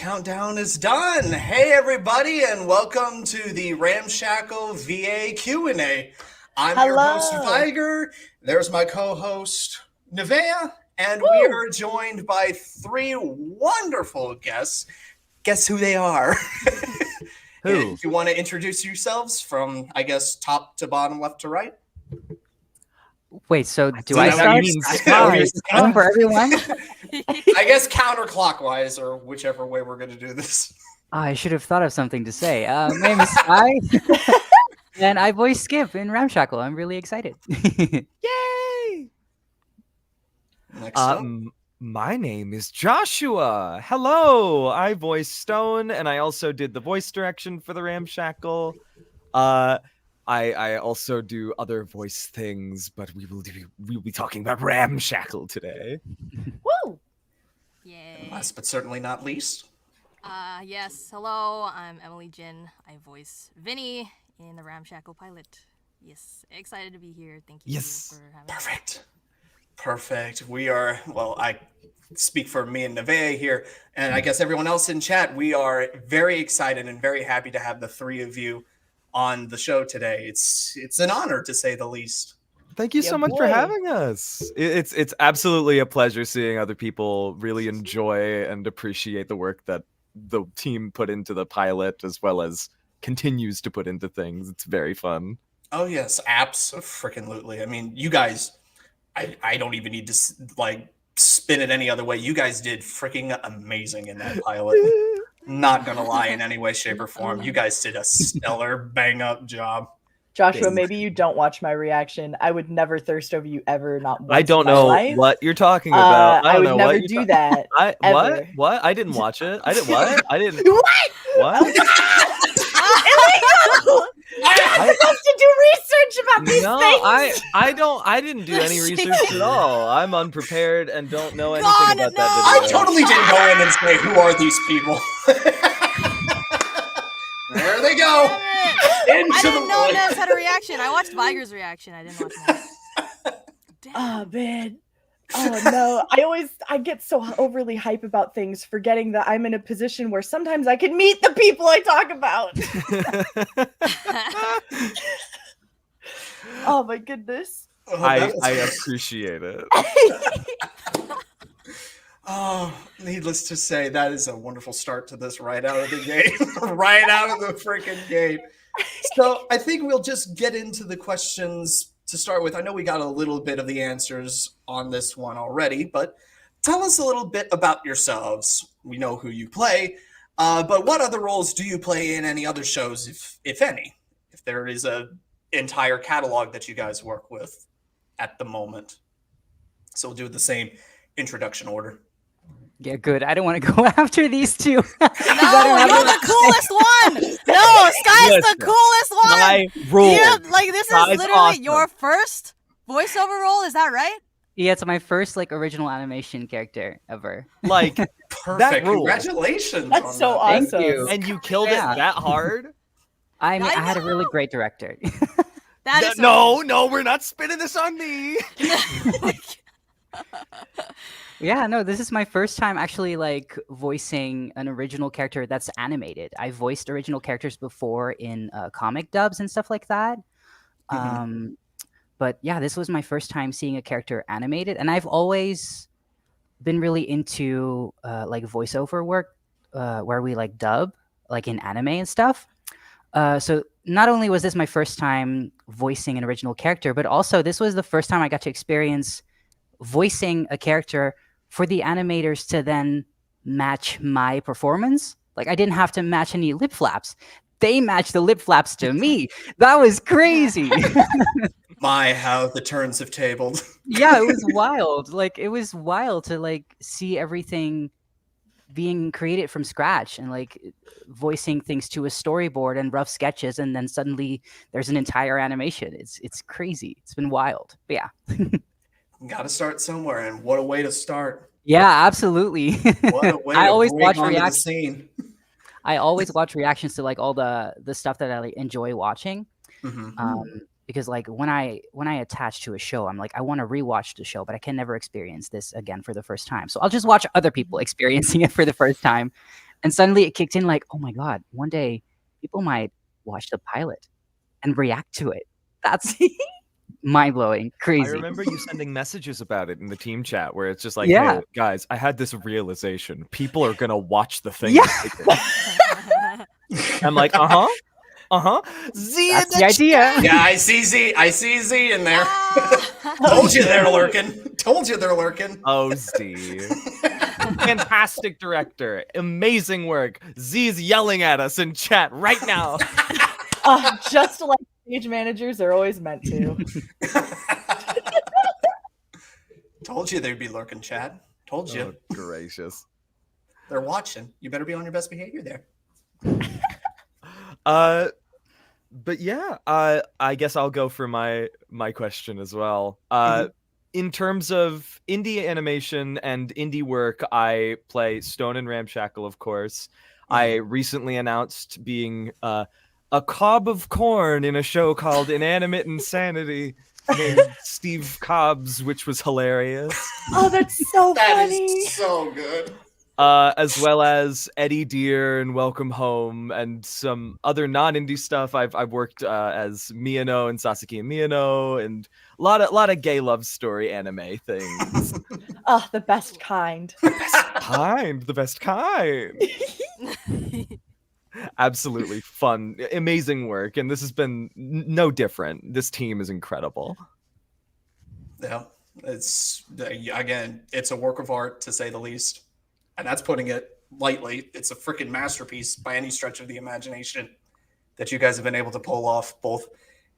countdown is done. Hey, everybody, and welcome to the Ramshackle VA Q&A. I'm your host, Viger. There's my co-host, Nevaeh, and we are joined by three wonderful guests. Guess who they are? Who? You want to introduce yourselves from, I guess, top to bottom, left to right? Wait, so do I start for everyone? I guess counterclockwise or whichever way we're going to do this. I should have thought of something to say. My name is Sky, and I voice Skip in Ramshackle. I'm really excited. Yay! Next up. My name is Joshua. Hello, I voice Stone, and I also did the voice direction for the Ramshackle. I also do other voice things, but we'll be talking about Ramshackle today. Woo! Yay. Last but certainly not least. Yes. Hello, I'm Emily Jin. I voice Vinny in the Ramshackle Pilot. Yes. Excited to be here. Thank you for having me. Perfect. We are, well, I speak for me and Nevaeh here, and I guess everyone else in chat, we are very excited and very happy to have the three of you on the show today. It's an honor, to say the least. Thank you so much for having us. It's absolutely a pleasure seeing other people really enjoy and appreciate the work that the team put into the pilot, as well as continues to put into things. It's very fun. Oh yes, abso-freaking-lutely. I mean, you guys, I don't even need to spin it any other way. You guys did freaking amazing in that pilot. Not gonna lie in any way, shape, or form. You guys did a stellar bang-up job. Joshua, maybe you don't watch my reaction. I would never thirst over you ever. Not once I don't in my know life. what you're talking about. I would never do that. Ever. What? I didn't watch it. I didn't what? I didn't. What? What? Illegal! I'm supposed to do research about these things. I didn't do any research at all. I'm unprepared and don't know anything about that I video. totally didn't go in and say, who are these people? There they go. I didn't know Nev's had a reaction. I watched Viger's reaction. I didn't watch Nev's. Oh man. Oh no. I get so overly hype about things, forgetting that I'm in a position where sometimes I can meet the people I talk about. Oh my goodness. I appreciate it. Oh, needless to say, that is a wonderful start to this right out of the gate. Right out of the freaking gate. So I think we'll just get into the questions to start with. I know we got a little bit of the answers on this one already, but tell us a little bit about yourselves. We know who you play, but what other roles do you play in any other shows, if any? If there is a entire catalog that you guys work with at the moment. So we'll do the same introduction order. Yeah, good. I don't want to go after these two. No, you're the coolest one. No, Sky's the coolest one. My role. This Sky's is literally awesome. your first voiceover role. Is that right? Yeah, it's my first original animation character ever. Perfect. That rule. Congratulations. That's so awesome. Thank you. And you killed it that hard? I had a really great director. That is No, we're not spinning this on me. Yeah, no, this is my first time actually voicing an original character that's animated. I voiced original characters before in comic dubs and stuff like that. Mm-hmm. But yeah, this was my first time seeing a character animated, and I've always been really into voiceover work where we dub in anime and stuff. So not only was this my first time voicing an original character, but also this was the first time I got to experience voicing a character for the animators to then match my performance. I didn't have to match any lip flaps. They matched the lip flaps to me. That was crazy. My, how the turns have tabled. Yeah, it was wild. It was wild to see everything being created from scratch and voicing things to a storyboard and rough sketches, and then suddenly there's an entire animation. It's crazy. It's been wild. But yeah. Got to start somewhere, and what a way to start. Yeah, absolutely. What a way I to always break watch onto the reactions. scene. I always watch reactions to all the stuff that I enjoy watching. Mm-hmm. Because when I attach to a show, I'm I want to rewatch the show, but I can never experience this again for the first time. So I'll just watch other people experiencing it for the first time, And suddenly it kicked in like, oh my God, one day people might watch the pilot and react to it. That's mind-blowing, I crazy. remember you sending messages about it in the team chat where it's just like, Yeah. hey, guys, I had this realization. People are going to watch the thing. Yeah. I'm like, Z in That's the idea. Yeah, I see Z in there. Ah! Told you they're lurking. Told you they're lurking. Oh, Z. Fantastic director. Amazing work. Z's yelling at us in chat right now. Just like stage managers are always meant to. Told you they'd be lurking, Chad. Told you. Oh, gracious. They're watching. You better be on your best behavior there. But yeah, I guess I'll go for my question as well. In terms of indie animation and indie work, I play Stone and Ramshackle, of course. I recently announced being a cob of corn in a show called Inanimate Insanity named Steve Cobbs, which was hilarious. Oh, that's so That funny. is so good. As well as Eddie Deer and Welcome Home and some other non-indie stuff. I've worked as Miyano and Sasaki and Miyano and a lot of gay love story anime things. Oh, the best kind. The best kind. Absolutely fun, amazing work, and this has been no different. This team is incredible. Yeah, it's again, it's a work of art to say the least, and that's putting it lightly. It's a freaking masterpiece by any stretch of the imagination that you guys have been able to pull off, both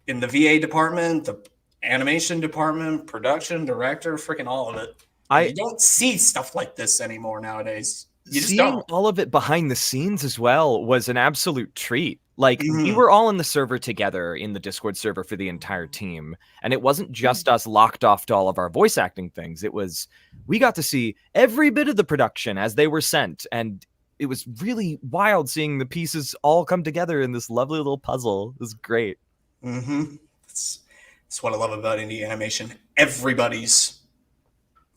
in the VA department, the animation department, production, director, freaking all of it. You don't see stuff like this anymore nowadays. You just Seeing don't. all of it behind the scenes as well was an absolute treat. Like, we were all in the server together in the Discord server for the entire team. And it wasn't just us locked off to all of our voice acting things. It was, we got to see every bit of the production as they were sent. And it was really wild seeing the pieces all come together in this lovely little puzzle. It was great. That's what I love about indie animation. Everybody's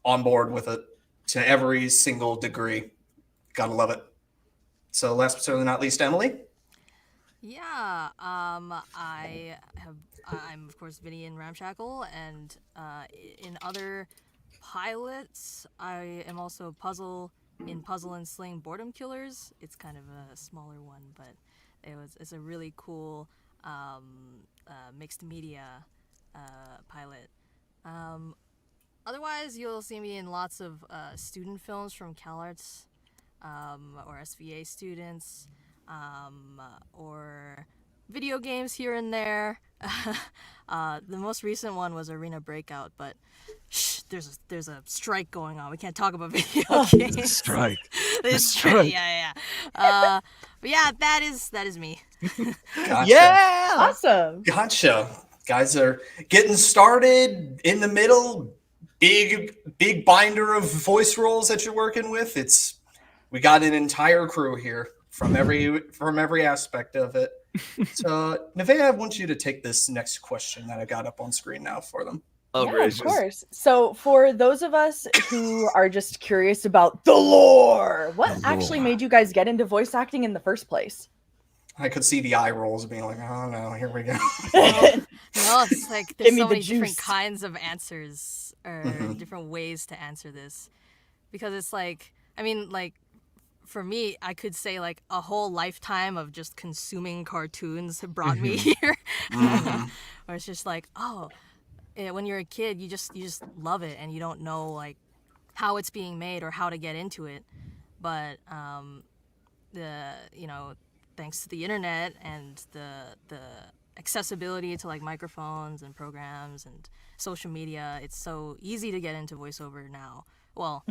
on board with it to every single degree. Gotta love it. So last but certainly not least, Emily. Yeah, I'm of course Vinny in Ramshackle, and in other pilots, I am also Puzzle in Puzzle and Sling Boredom Killers. It's kind of a smaller one, but it's a really cool mixed media pilot. Otherwise, you'll see me in lots of student films from CalArts or SVA students. Or video games here and there. The most recent one was Arena Breakout, but there's a strike going on. We can't talk about video games. Strike. Yeah. But yeah, that is me. Gotcha. Yeah. Awesome. Gotcha. Guys are getting started in the middle. Big binder of voice roles that you're working with. We got an entire crew here from every aspect of it. So, Nevaeh, I want you to take this next question that I got up on screen now for them. Oh, Yeah, gracious. of course. So, for those of us who are just curious about the lore, what actually made you guys get into voice acting in the first place? I could see the eye rolls being like, oh no, here we go. No, it's like there's Give me so the many different juice. kinds of answers or different ways to answer this, because it's like, I mean, like, for me, I could say like a whole lifetime of just consuming cartoons brought me here. Where it's just like, when you're a kid, you just love it and you don't know like how it's being made or how to get into it. But thanks to the internet and the accessibility to like microphones and programs and social media, it's so easy to get into voiceover now. Well,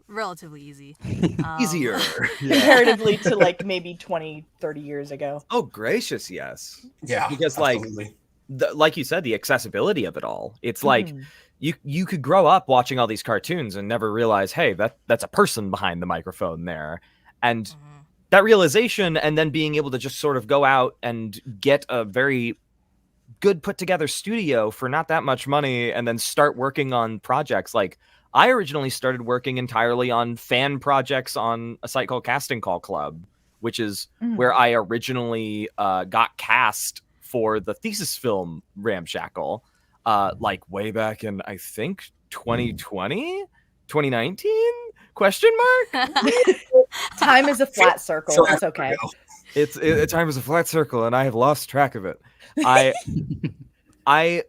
relatively easy. Easier. Comparatively to like maybe 20, 30 years ago. Oh, gracious, yes. Yeah, Because absolutely. like you said, the accessibility of it all. It's like you could grow up watching all these cartoons and never realize, hey, that's a person behind the microphone there. And that realization, and then being able to just sort of go out and get a very good put together studio for not that much money and then start working on projects like I originally started working entirely on fan projects on a site called Casting Call Club, which is where I originally got cast for the thesis film Ramshackle, like way back in, I think, 2020, 2019? Question mark? Time is a flat circle. So It's okay. Time is a flat circle, and I have lost track of it. I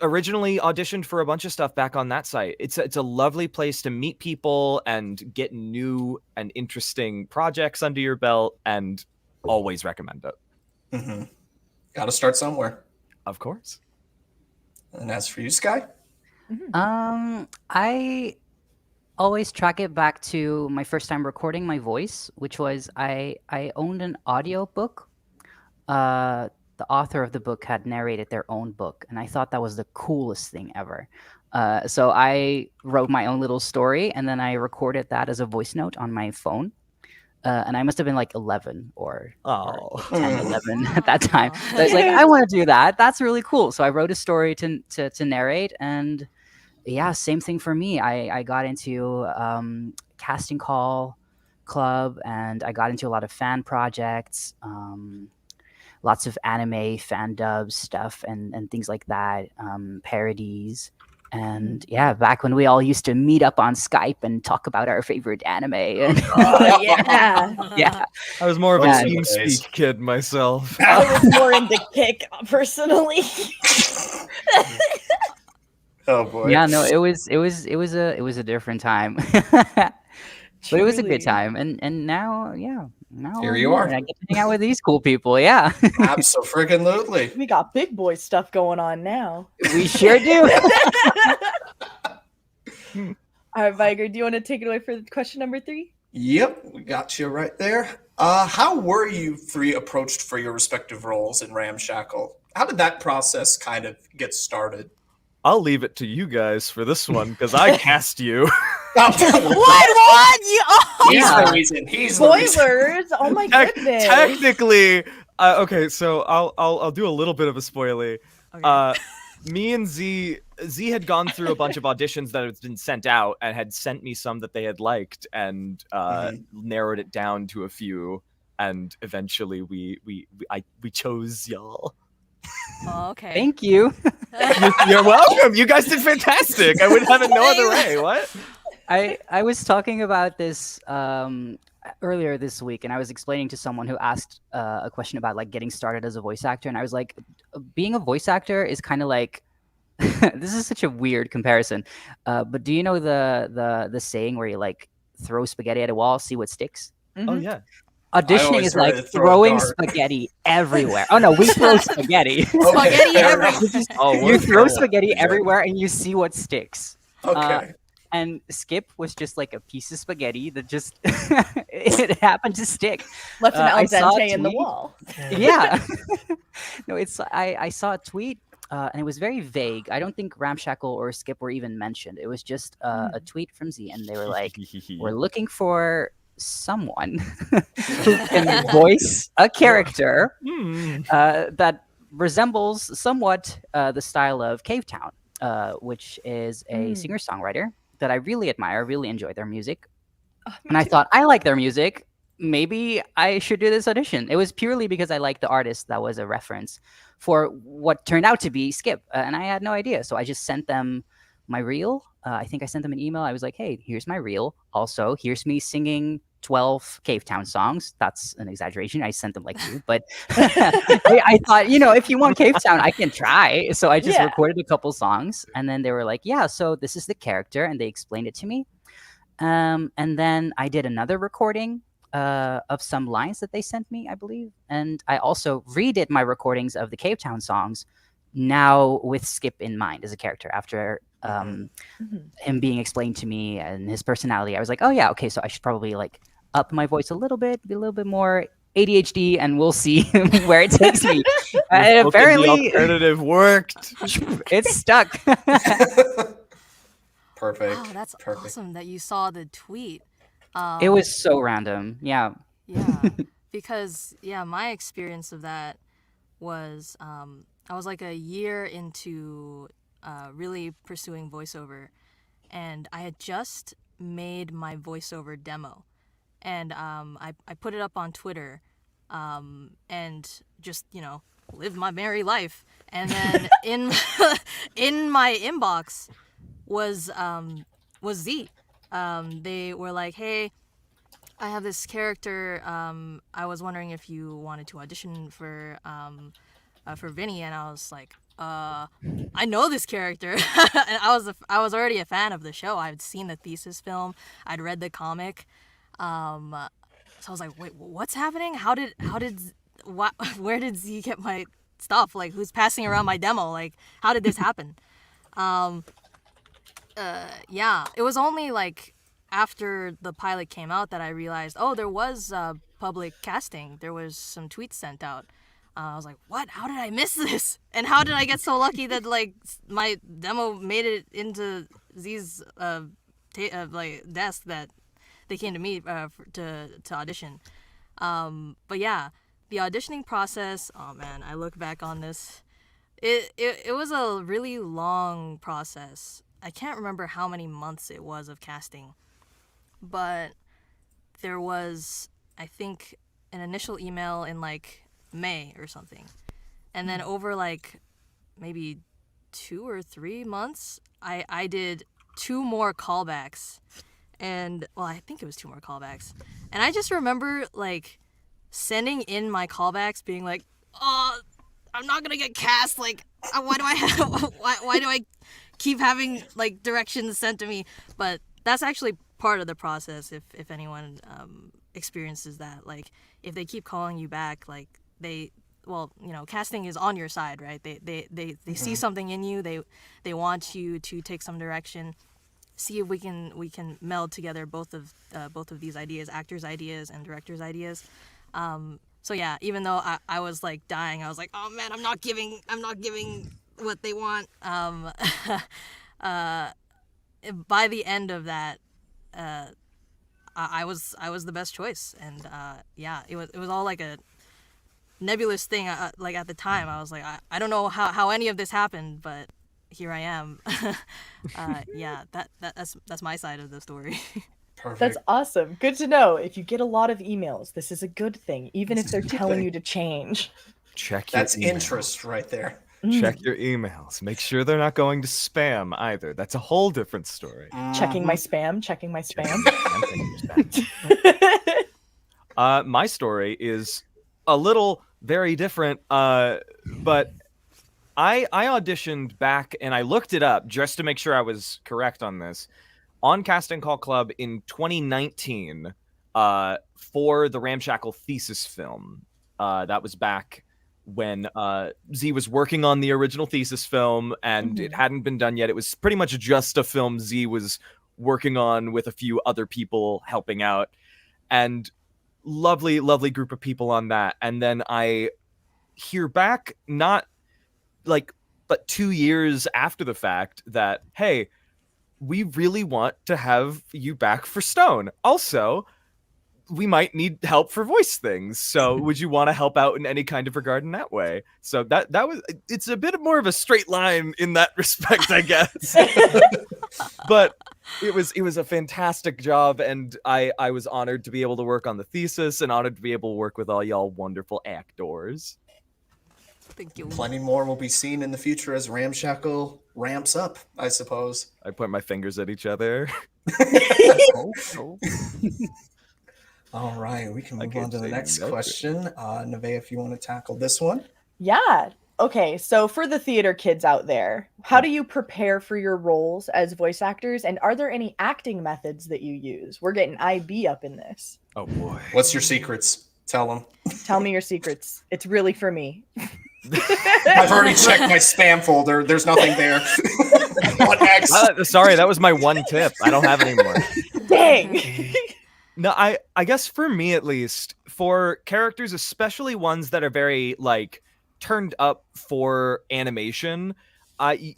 originally auditioned for a bunch of stuff back on that site. It's a lovely place to meet people and get new and interesting projects under your belt, and always recommend it. Got to start somewhere. Of course. And as for you, Sky? I always track it back to my first time recording my voice, which was I owned an audio book. The author of the book had narrated their own book, and I thought that was the coolest thing ever. So I wrote my own little story, and then I recorded that as a voice note on my phone. And I must have been like 11 or 10, 11 at that time. So I was like, I want to do that. That's really cool. So I wrote a story to narrate, and yeah, same thing for me. I got into Casting Call Club, and I got into a lot of fan projects, lots of anime fan dubs stuff and things like that, parodies. And yeah, back when we all used to meet up on Skype and talk about our favorite anime. And Yeah. yeah. I was more of a Yeah. TeamSpeak kid myself. I was more into Kick personally. Oh boy. Yeah, no, it was a different time. But it was a good Truly. time. And now, yeah. Now Here I'm you are. and I get to hang out with these cool people. Yeah. Absolutely. We got big boy stuff going on now. We sure do. All right, Viger, do you want to take it away for question number 3? Yep, we got you right there. How were you three approached for your respective roles in Ramshackle? How did that process kind of get started? I'll leave it to you guys for this one because I cast you. What? You? Oh, He's Yeah. the reason. He's the reason. Spoilers! Oh my goodness. Technically, okay. So I'll do a little bit of a spoiler. okay. Me and Z had gone through a bunch of auditions that had been sent out and had sent me some that they had liked, and narrowed it down to a few, and eventually we chose y'all. Oh, okay. Thank you. You're welcome. You guys did fantastic. I would have it no other way. What? I was talking about this earlier this week, and I was explaining to someone who asked a question about like getting started as a voice actor, and I was like, being a voice actor is kind of like this is such a weird comparison, but do you know the saying where you like throw spaghetti at a wall, see what sticks? Oh yeah. Auditioning always is heard like it, throw a throwing dart. spaghetti everywhere. Oh no, we throw spaghetti. Spaghetti fair everywhere. enough. Oh, You we're throw throwing spaghetti spaghetti. everywhere, and you see what sticks. Okay. And Skip was just like a piece of spaghetti that just it happened to stick. Left an I al saw a dente in the tweet. wall. Yeah. No, I saw a tweet, and it was very vague. I don't think Ramshackle or Skip were even mentioned. It was just a tweet from Z, and they were like, "We're looking for someone who can voice a character that resembles somewhat the style of Cave Town, which is a singer-songwriter that I really admire, really enjoy their music. And I thought, I like their music. Maybe I should do this audition. It was purely because I liked the artist that was a reference for what turned out to be Skip. And I had no idea. So I just sent them my reel. I think I sent them an email. I was like, hey, here's my reel. Also, here's me singing 12 Cave Town songs. That's an exaggeration. I sent them like 2. But I thought, if you want Cave Town, I can try. So I just Yeah. recorded a couple songs. And then they were like, yeah, so this is the character. And they explained it to me. And then I did another recording of some lines that they sent me, I believe. And I also redid my recordings of the Cave Town songs, now with Skip in mind as a character. After him being explained to me and his personality, I was like, oh yeah, okay, so I should probably like up my voice a little bit, be a little bit more ADHD, and we'll see where it takes me. And apparently, the alternative worked. it's stuck. Perfect. Wow, that's Perfect. awesome that you saw the tweet. It was so random. Yeah. Yeah, because my experience of that was I was like a year into really pursuing voiceover, and I had just made my voiceover demo, and I put it up on Twitter, and just lived my merry life. And then in my inbox was Z. They were like, "Hey, I have this character. I was wondering if you wanted to audition for Vinny." And I was like, I know this character. And I was already a fan of the show. I'd seen the thesis film. I'd read the comic. So I was like, wait, what's happening? Where did Z get my stuff? Like, who's passing around my demo? Like, how did this happen? Yeah, it was only like after the pilot came out that I realized, oh, there was public casting. There was some tweets sent out. I was like, what? How did I miss this? And how did I get so lucky that like my demo made it into Z's desk that they came to me to audition. But yeah, the auditioning process. Oh man, I look back on this. It was a really long process. I can't remember how many months it was of casting, but there was, I think, an initial email in like May or something, and then over like maybe 2 or 3 months, I did 2 more callbacks, and well, I think it was 2 more callbacks, and I just remember like sending in my callbacks, being like, "Oh, I'm not gonna get cast. Like, why do I keep having like directions sent to me?" But that's actually part of the process. If anyone experiences that, like if they keep calling you back, like casting is on your side, right? They see something in you. They want you to take some direction. See if we can meld together both of these ideas, actors' ideas and directors' ideas. So yeah, even though I was like dying, I was like, oh man, I'm not giving what they want. By the end of that, I was the best choice, and yeah, it was all like a nebulous thing. Like at the time, I was like, I don't know how any of this happened, but here I am. Yeah, that's my side of the story. Perfect. That's awesome. Good to know. If you get a lot of emails, this is a good thing, even if they're telling you to change. Check your That's emails. interest right there. Check your emails. Make sure they're not going to spam either. That's a whole different story. Checking my spam. Checking my spam. My story is a little very different, but I auditioned back, and I looked it up just to make sure I was correct on this, on Casting Call Club in 2019 for the Ramshackle thesis film. That was back when Z was working on the original thesis film, and it hadn't been done yet. It was pretty much just a film Z was working on with a few other people helping out, and lovely group of people on that. And then I hear back, not like but 2 years after the fact, that hey, we really want to have you back for Stone. Also, we might need help for voice things. So would you want to help out in any kind of regard in that way? So it's a bit more of a straight line in that respect, I guess. But it was a fantastic job, and I was honored to be able to work on the thesis, and honored to be able to work with all y'all wonderful actors. Thank you. Plenty more will be seen in the future as Ramshackle ramps up, I suppose. I point my fingers at each other. All right, we can move Okay, on to the so next you know question. Nevaeh, if you want to tackle this one. Yeah. Okay, so for the theater kids out there, how do you prepare for your roles as voice actors, and are there any acting methods that you use? We're getting IB up in this. Oh boy. What's your secrets? Tell them. Tell me your secrets. It's really for me. I've already checked my spam folder. There's nothing there. On X. Sorry, that was my one tip. I don't have any more. Dang. No, I guess for me at least, for characters, especially ones that are very like turned up for animation,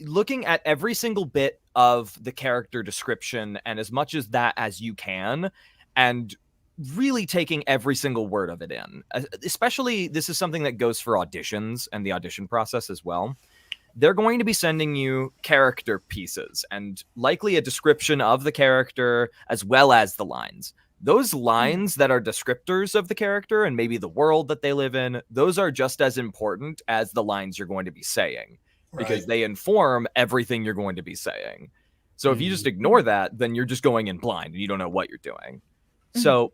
looking at every single bit of the character description and as much as that as you can, and really taking every single word of it in. Especially, this is something that goes for auditions and the audition process as well. they're going to be sending you character pieces and likely a description of the character as well as the lines. Those lines that are descriptors of the character and maybe the world that they live in, those are just as important as the lines you're going to be saying, because Right. they inform everything you're going to be saying. So if you just ignore that, then you're just going in blind and you don't know what you're doing. So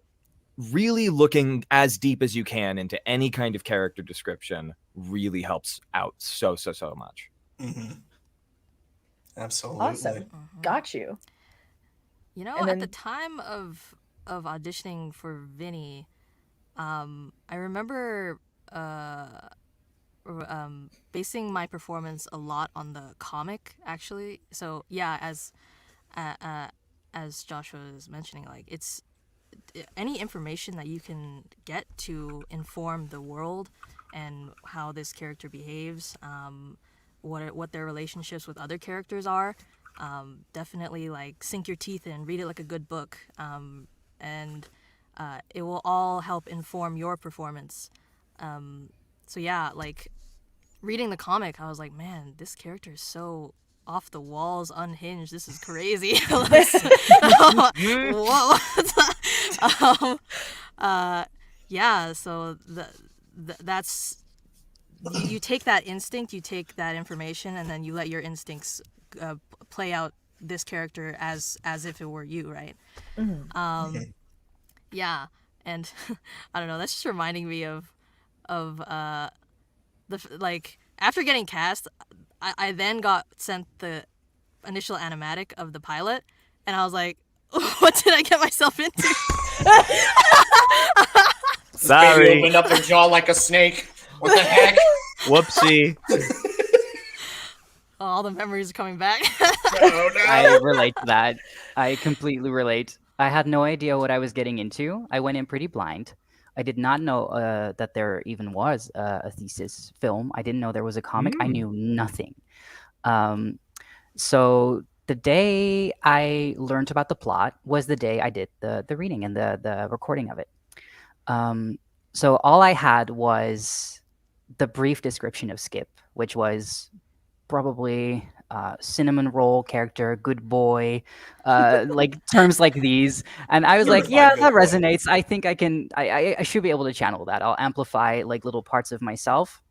really looking as deep as you can into any kind of character description really helps out so much. Absolutely. Awesome. Got you. You know, And at the then- time of auditioning for Vinny, I remember basing my performance a lot on the comic, actually. So yeah, as Joshua is mentioning, like, it's any information that you can get to inform the world and how this character behaves, what their relationships with other characters are. Definitely, like, sink your teeth in, read it like a good book, and it will all help inform your performance. So yeah, like, reading the comic, I was like, man, this character is so off the walls, unhinged. This is crazy. Whoa. Yeah. So that's you take that instinct, you take that information, and then you let your instincts play out this character as if it were you, right? Yeah, and I don't know. That's just reminding me of like, after getting cast, I then got sent the initial animatic of the pilot, and I was like, what did I get myself into? Sorry. Baby opened up their jaw like a snake. What the heck? Whoopsie. All the memories are coming back. Oh, no. I relate to that. I completely relate. I had no idea what I was getting into. I went in pretty blind. I did not know that there even was a thesis film. I didn't know there was a comic. I knew nothing. So the day I learned about the plot was the day I did the reading and the recording of it. So all I had was the brief description of Skip, which was probably cinnamon roll character, good boy, like terms like these. And I was like, Certified yeah, good that boy. resonates. I think I should be able to channel that. I'll amplify like little parts of myself.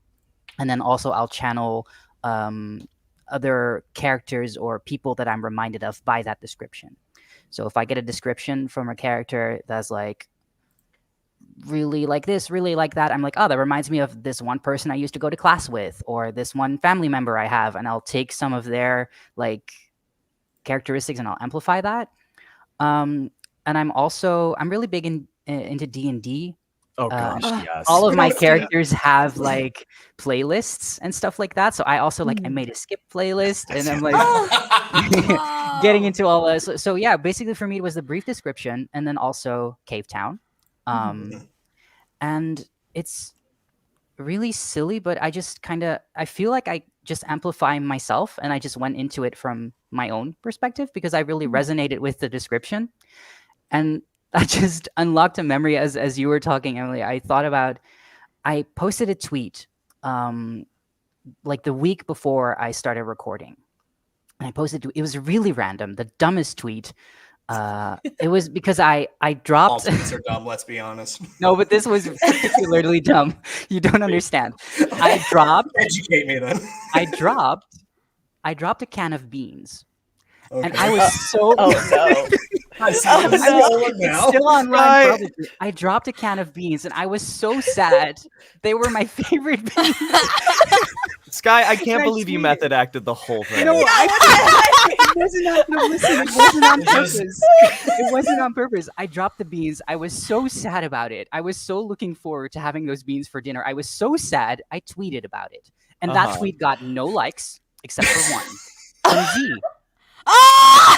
And then also I'll channel other characters or people that I'm reminded of by that description. So if I get a description from a character that's like, really like this, really like that, I'm like, oh, that reminds me of this one person I used to go to class with, or this one family member I have, and I'll take some of their like characteristics and I'll amplify that. And I'm really big into D&D. Oh gosh, yes. All of my Yes. characters have like playlists and stuff like that. So I also like I made a Skip playlist, and I'm like getting into all this. So yeah, basically for me it was the brief description and then also Cave Town. And it's really silly, but I feel like I just amplify myself, and I just went into it from my own perspective because I really resonated with the description. And I just unlocked a memory as you were talking, Emily. I posted a tweet like the week before I started recording. And it was really random, the dumbest tweet. It was because I dropped. All tweets are dumb, let's be honest. No, but this was particularly dumb. You don't understand. I dropped Educate me then. I dropped a can of beans. Okay. And I was so Oh no. I see it. no. It's It's now. still online. Right. Probably. I dropped a can of beans and I was so sad. They were my favorite beans. Sky, I can't I believe you tweeted. method acted the whole thing. No, it wasn't on purpose. It wasn't on purpose. I dropped the beans. I was so sad about it. I was so looking forward to having those beans for dinner. I was so sad. I tweeted about it. And that Uh-huh. tweet got no likes except for one. From Z. Oh!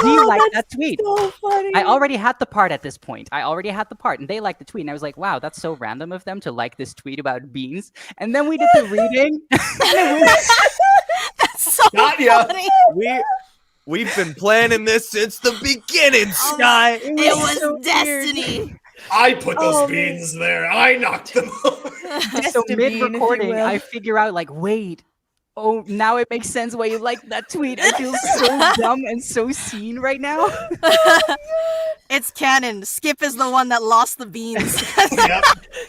He liked that tweet. So funny. I already had the part at this point. And they liked the tweet. And I was like, wow, that's so random of them to like this tweet about beans. And then we did the reading. That's so Got ya. funny. We've been planning this since the beginning, Sky. It was so weird. destiny. I put those Oh, beans there. I knocked them over. So Just a bean, if you mid-recording, will. I figure out like, wait, Oh, now it makes sense why you like that tweet. I feel so dumb and so seen right now. It's canon. Skip is the one that lost the beans. Yep.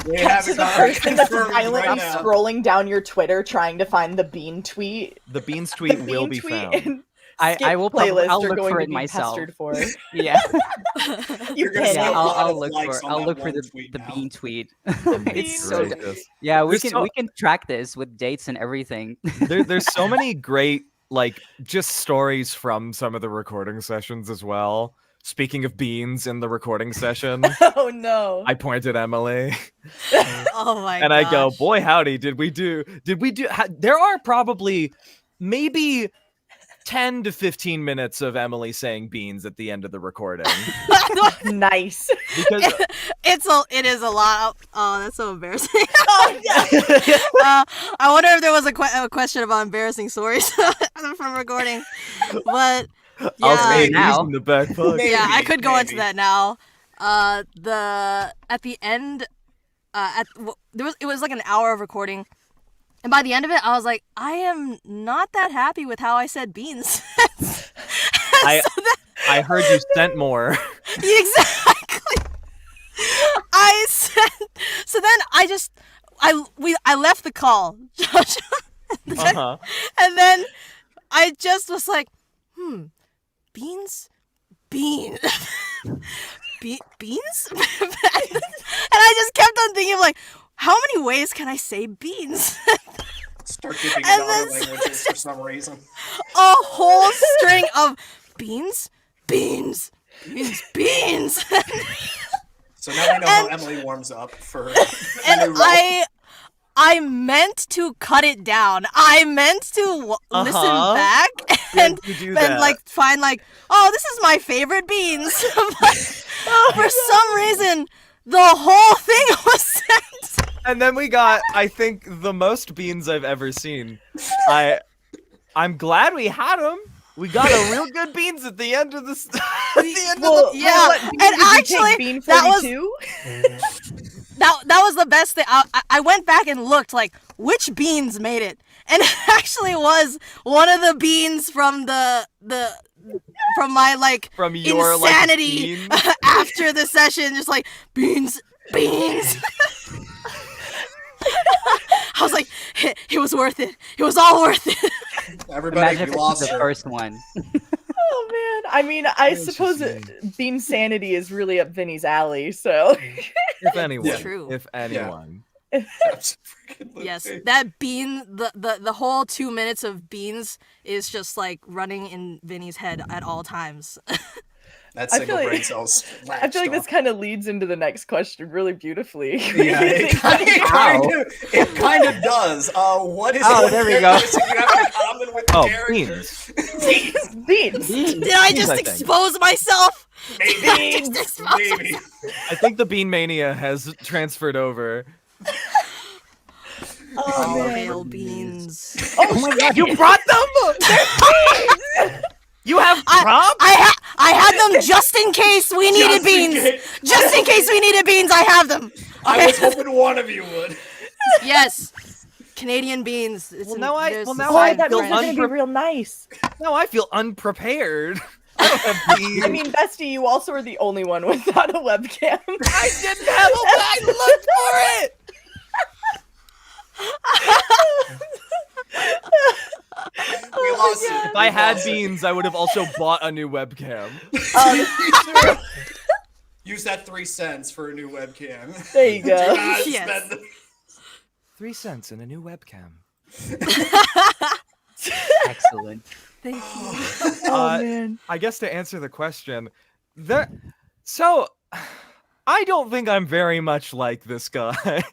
We have To it the person that's confirmed violently right now. scrolling down your Twitter trying to find the bean tweet. The Beans The tweet will bean be tweet found. and I Skip will playlist I'll are look going for to it be myself. pestered for. Yeah, You're gonna Yeah, see a lot I'll of look likes for on I'll that look for one the tweet the now. bean tweet. bean It's so tweet. Gracious. yeah, we There's can track this with dates and everything. There's so many great like just stories from some of the recording sessions as well. Speaking of beans in the recording session, Oh no. I pointed Emily Oh my and gosh. I go, "Boy, howdy, did we do? There are probably maybe 10 to 15 minutes of Emily saying beans at the end of the recording Nice. because It is a lot. Oh, that's so embarrassing. Oh yeah. I wonder if there was a question about embarrassing stories from recording, but I'll yeah. say Right now. these in the back pocket. Yeah, I Maybe, could go into maybe. that now. At the end, it was like an hour of recording, and by the end of it, I was like, I am not that happy with how I said beans. I heard you sent more. Exactly. I said. So then I left the call, Josh, Uh-huh. and then I just was like, beans. Beans? And I just kept on thinking, like, how many ways can I say beans? Start dipping And into other then- languages for some reason. A whole string of beans, beans, beans, beans. So now we know how And- Emily warms up for And the new role. I meant to cut it down. I meant to listen Uh-huh. back Yeah, and you do then that. like find like, oh, this is my favorite beans. But for some reason, the whole thing was sent. And then we got, I think, the most beans I've ever seen. I'm glad we had them. We got a real good beans at the end of this. At the end Well, of the yeah, what, bean and did you actually, take, bean that was- 42? That was the best thing. I went back and looked like which beans made it, and it actually was one of the beans from from my like From your insanity like beans. after the session, just like beans. I was like, it was worth it. It was all worth it. Everybody Imagine if it's lost the her. first one. Oh man. I mean, I It's suppose just Bean Sanity is really up Vinny's alley, so If anyone. Yeah. True. If anyone. That's freaking Yes, insane. that bean, the whole 2 minutes of beans is just like running in Vinny's head at all times. That I single feel brain like- cells. I feel like this kind of leads into the next question really beautifully. Yeah, it kind of does. What is Oh, one there we go. characteristic you have in common with the Oh, character? beans. Beans. Did I just I think. expose myself? Maybe. Just expose Maybe. I think the bean mania has transferred over. Oh man. Pale beans. Oh my god, You brought them? You have props? I had them just in case we needed Just in beans. case. Just in case we needed beans, I have them. I was hoping one of you would. Yes. Canadian beans. It's Well, an- now I- there's well, a now Oh, I that sign feel means they're for it. gonna be real nice. No, I feel unprepared. I don't have beans. I mean, Bestie, you also are the only one without a webcam. I didn't have a I looked for it. We lost it. If I had beans, I would have also bought a new webcam. Use that 3 cents for a new webcam. There you Do go. not Yes. spend them. 3 cents and a new webcam. excellent. Thank you. Oh man. I guess to answer the question, so I don't think I'm very much like this guy.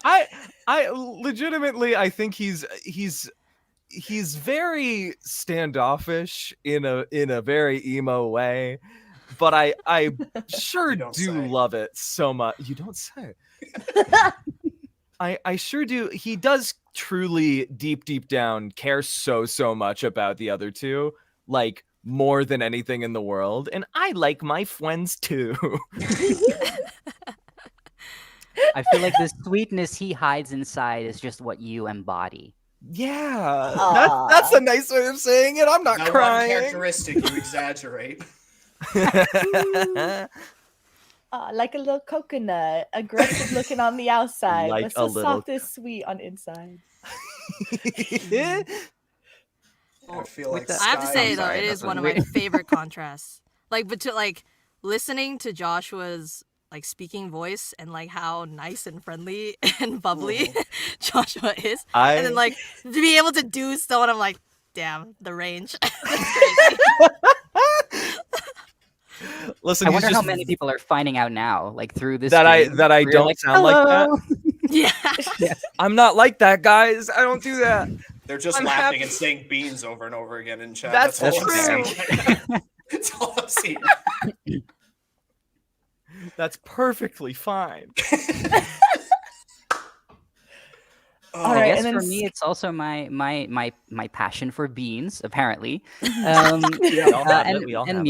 I legitimately I think he's very standoffish in a very emo way, but I sure You don't do say. love it so much. You don't say. I sure do. He does truly deep down care so much about the other two, like more than anything in the world, and I like my friends too. I feel like the sweetness he hides inside is just what you embody. Yeah, Aw. that's a nice way of saying it. I'm not That one crying. characteristic you exaggerate. Like a little coconut, aggressive looking on the outside, Like but so a little soft and sweet on inside. I feel With like the- I have to Sky- say I'm though, sorry, it is that's one of weird. my favorite contrasts. Like, but to like listening to Joshua's like speaking voice and like how nice and friendly and bubbly Joshua is, and then like to be able to do so, and I'm like, damn, the range. That's crazy. Listen, I he's wonder how just many people are finding out now, like through this. that I stream, that I where you're don't like, sound like that. "Hello." Yeah. I'm not like that, guys. I don't do that. They're just I'm laughing happy. and saying beans over and over again in chat. That's all I'm true. seeing. That's all I'm seeing. That's perfectly fine. Oh, All I right, guess and then for me, it's also my passion for beans, apparently, We all have it. and We all and have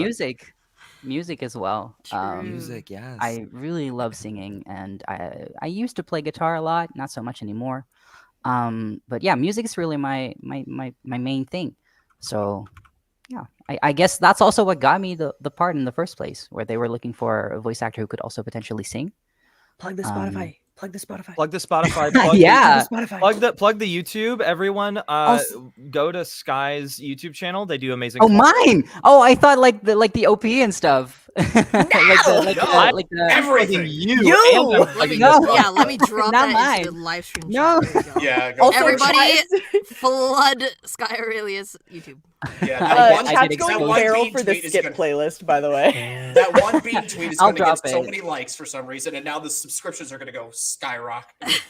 music as well. True. Music, yes. I really love singing, and I used to play guitar a lot, not so much anymore. But yeah, music is really my main thing. So yeah, I guess that's also what got me the part in the first place, where they were looking for a voice actor who could also potentially sing. plug the Spotify. Plug the Spotify. Plug the Spotify. Plug Yeah. plug the YouTube. Everyone, Also- go to Sky's YouTube channel. They do amazing. Oh, content. mine! Oh, I thought like the OP and stuff. like the everything. You. You! And I'm Let me, plugging No. this yeah, let me drop Not that into mine. the live stream. No. Chat. There we go. Yeah, go Also, for it. Everybody- chat- Flood Sky Aurelius YouTube. Yeah, that one, I chat's did going expose- feral bean for the tweet is skip gonna- playlist, by the way. That one bean tweet is I'll going to get drop so it. many likes for some reason, and now the subscriptions are going to go skyrocket.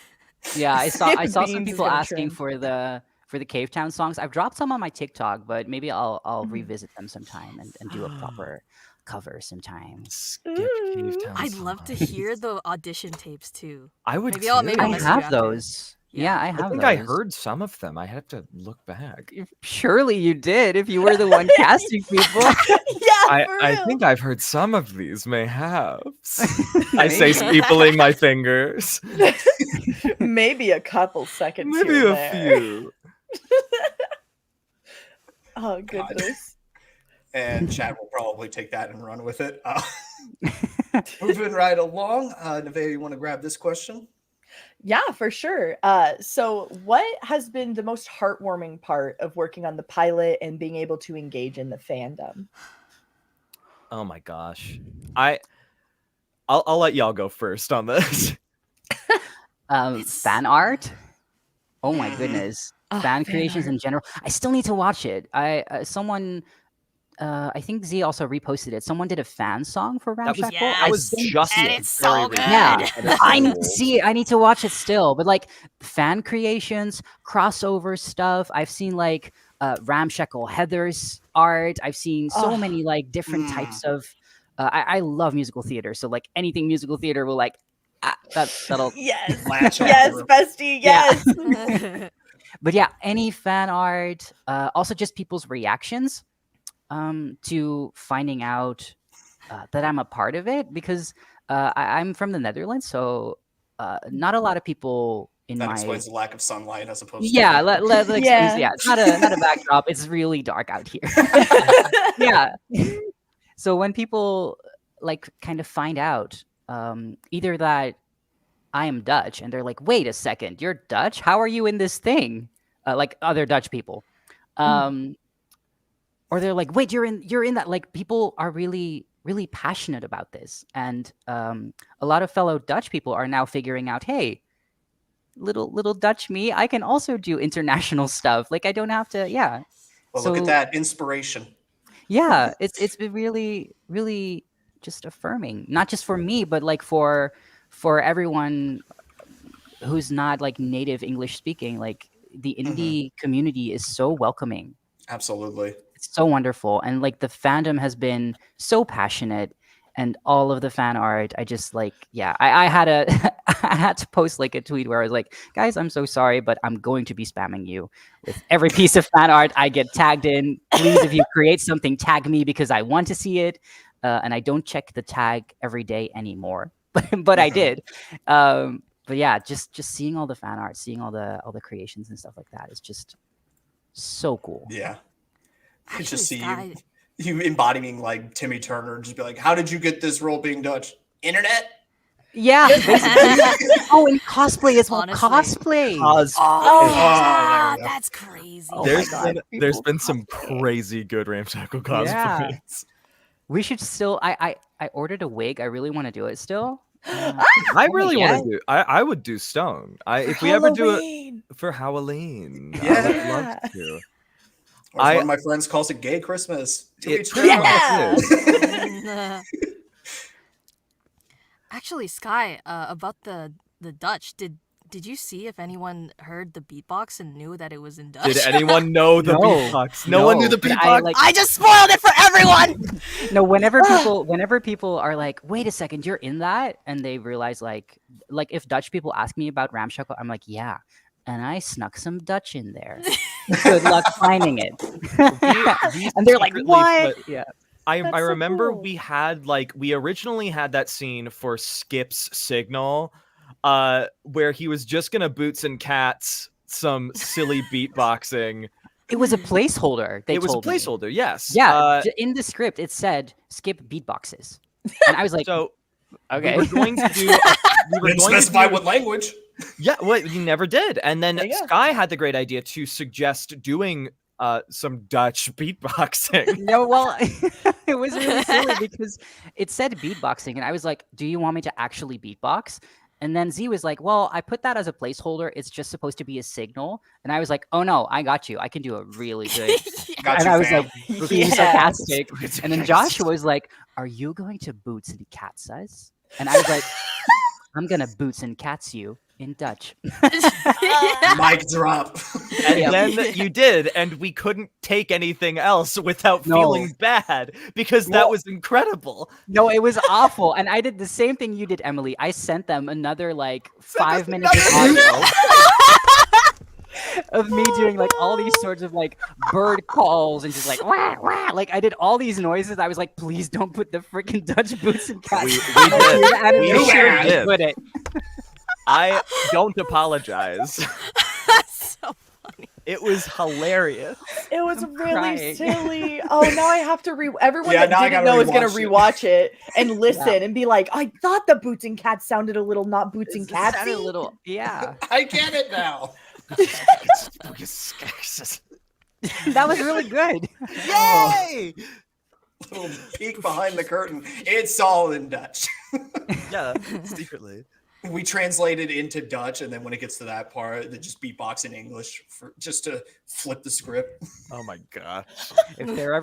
Yeah, I saw Skip some Beans is people gonna asking trend. for the Cave Town songs. I've dropped some on my TikTok, but maybe I'll Mhm. revisit them sometime and do a proper cover sometime. Skip Cave Town I'd love to songs. hear the audition tapes too. I would. Maybe I'll- too. maybe I I'll message you have after. those. Yeah, I have I think those. I heard some of them. I have to look back. Surely you did if you were the one casting people. Yeah, for I real. think I've heard some of these, mayhaps. I say steepling my fingers. Maybe a couple seconds Maybe here a and there. few. Oh goodness. And chat will probably take that and run with it. Moving right along. Nevaeh, you want to grab this question? Yeah, for sure. So what has been the most heartwarming part of working on the pilot and being able to engage in the fandom? Oh my gosh. I'll let y'all go first on this. Fan art. Oh my Mhm. goodness. Oh, Fan fan creations art. in general. I still need to watch it. Someone I think Z also reposted it. Someone did a fan song for That was, Ramshackle. Yes. that was just And it. it's Very so recent. good. Yeah, I need to Old. see it. I need to watch it still. But like fan creations, crossover stuff. I've seen like Ramshackle Heather's art. I've seen so Oh. many like different Mm. types of. I love musical theater, so like anything musical theater will like that'll. Yes. Latch on Yes, through. bestie. Yeah. Yes. But yeah, any fan art. Also, just people's reactions to finding out that I'm a part of it because I'm from the Netherlands, so not a lot of people in That my explains the lack of sunlight as opposed yeah, to. let's Yeah. yeah, it's not a backdrop. It's really dark out here. Yeah. So when people like kind of find out either that I am Dutch and they're like, wait a second, you're Dutch? How are you in this thing? Like other Dutch people. Or they're like, wait, you're in that. Like people are really passionate about this. And a lot of fellow Dutch people are now figuring out, hey, little Dutch me, I can also do international stuff. Like I don't have to, yeah. Well, look So- at that inspiration. Yeah, it's been really just affirming, not just for me, but like for everyone who's not like native English speaking. Like the indie community is so welcoming. Absolutely. It's so wonderful, and like the fandom has been so passionate, and all of the fan art. I just like, yeah, I had I had to post like a tweet where I was like, guys, I'm so sorry, but I'm going to be spamming you with every piece of fan art I get tagged in. Please, if you create something, tag me because I want to see it. And I don't check the tag every day anymore, but I did. But but yeah, just seeing all the fan art, seeing all the creations and stuff like that is just so cool. Yeah. I could Actually, just see Sky, you embodying like Timmy Turner and just be like, how did you get this role being Dutch? Internet? Yeah. Oh, and cosplay as well. Honestly. Cosplay. oh, there yeah, we go. that's crazy. Oh my There's God, been people some cosplay. crazy good Ramshackle Yeah. cosplays. We should still. I ordered a wig. I really want to do it still. I really yeah. want to do. I would do Stone. If we ever do it for Halloween, I would love to. Or as one of my friends calls it gay Christmas. To It each pretty their much own. is. Actually, Sky, about the Dutch, did you see if anyone heard the beatbox and knew that it was in Dutch? Did anyone know the No. beatbox? No one knew the but beatbox. I just spoiled it for everyone. No, whenever people are like, wait a second, you're in that, and they realize like if Dutch people ask me about Ramshackle, I'm like, yeah, and I snuck some Dutch in there. Good luck finding it. We And they're like, secretly what? put- Yeah. I That's so remember cool. we originally had that scene for Skip's signal, where he was just gonna boots and cats some silly beatboxing. It was a placeholder. They It was a told me. placeholder, yes. Yeah, in the script it said skip beatboxes, and I was like, So okay. we were going to do. We were Didn't going to specify do- what language. Yeah, well, he never did. And then There you go. Sky had the great idea to suggest doing some Dutch beatboxing. No, well, it was really silly because it said beatboxing, and I was like, "Do you want me to actually beatbox?" And then Z was like, "Well, I put that as a placeholder. It's just supposed to be a signal." And I was like, "Oh no, I got you. I can do a really good." Got And you, I was fam. like, being Yeah. sarcastic. And then Joshua was like, "Are you going to boots and cats us?" And I was like, "I'm gonna boots and cats you in Dutch." Mic drop. And Yeah. then you did, and we couldn't take anything else without No. feeling bad because that Well- was incredible. No, it was awful. And I did the same thing you did, Emily. I sent them another like 5 minutes of audio of me doing like all these sorts of like bird calls and just like wah, wah. Like I did all these noises. I was like, please don't put the freaking Dutch boots and cats. We on did. the animation. We did. Put it. I don't apologize. That's so funny. It was hilarious. It was I'm really crying. silly. Oh, now I have to everyone Yeah, that now I didn't gotta know is gonna rewatch it. rewatch it and listen and be like, I thought the boots and cats sounded a little not boots and It sounded catsy. a little, yeah. I get it now. That was really good. Yay! Little peek behind the curtain. It's all in Dutch. Yeah, secretly. We translated into Dutch, and then when it gets to that part, they just beatbox in English for just to flip the script. Oh my god. If there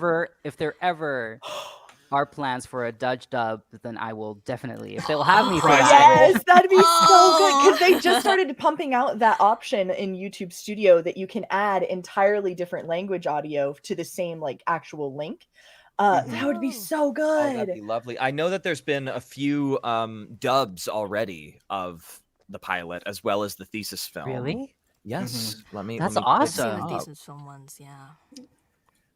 ever are plans for a Dutch dub, then I will definitely. If they'll have me for Christ. that, I will. Yes, that'd be so good because they just started pumping out that option in YouTube Studio that you can add entirely different language audio to the same like actual link. That would be so Oh, good. that'd be lovely. I know that there's been a few dubs already of the pilot as well as the thesis film. Really? Yes. Let me. That's let me I've pull seen awesome. the it up. decent film ones, yeah.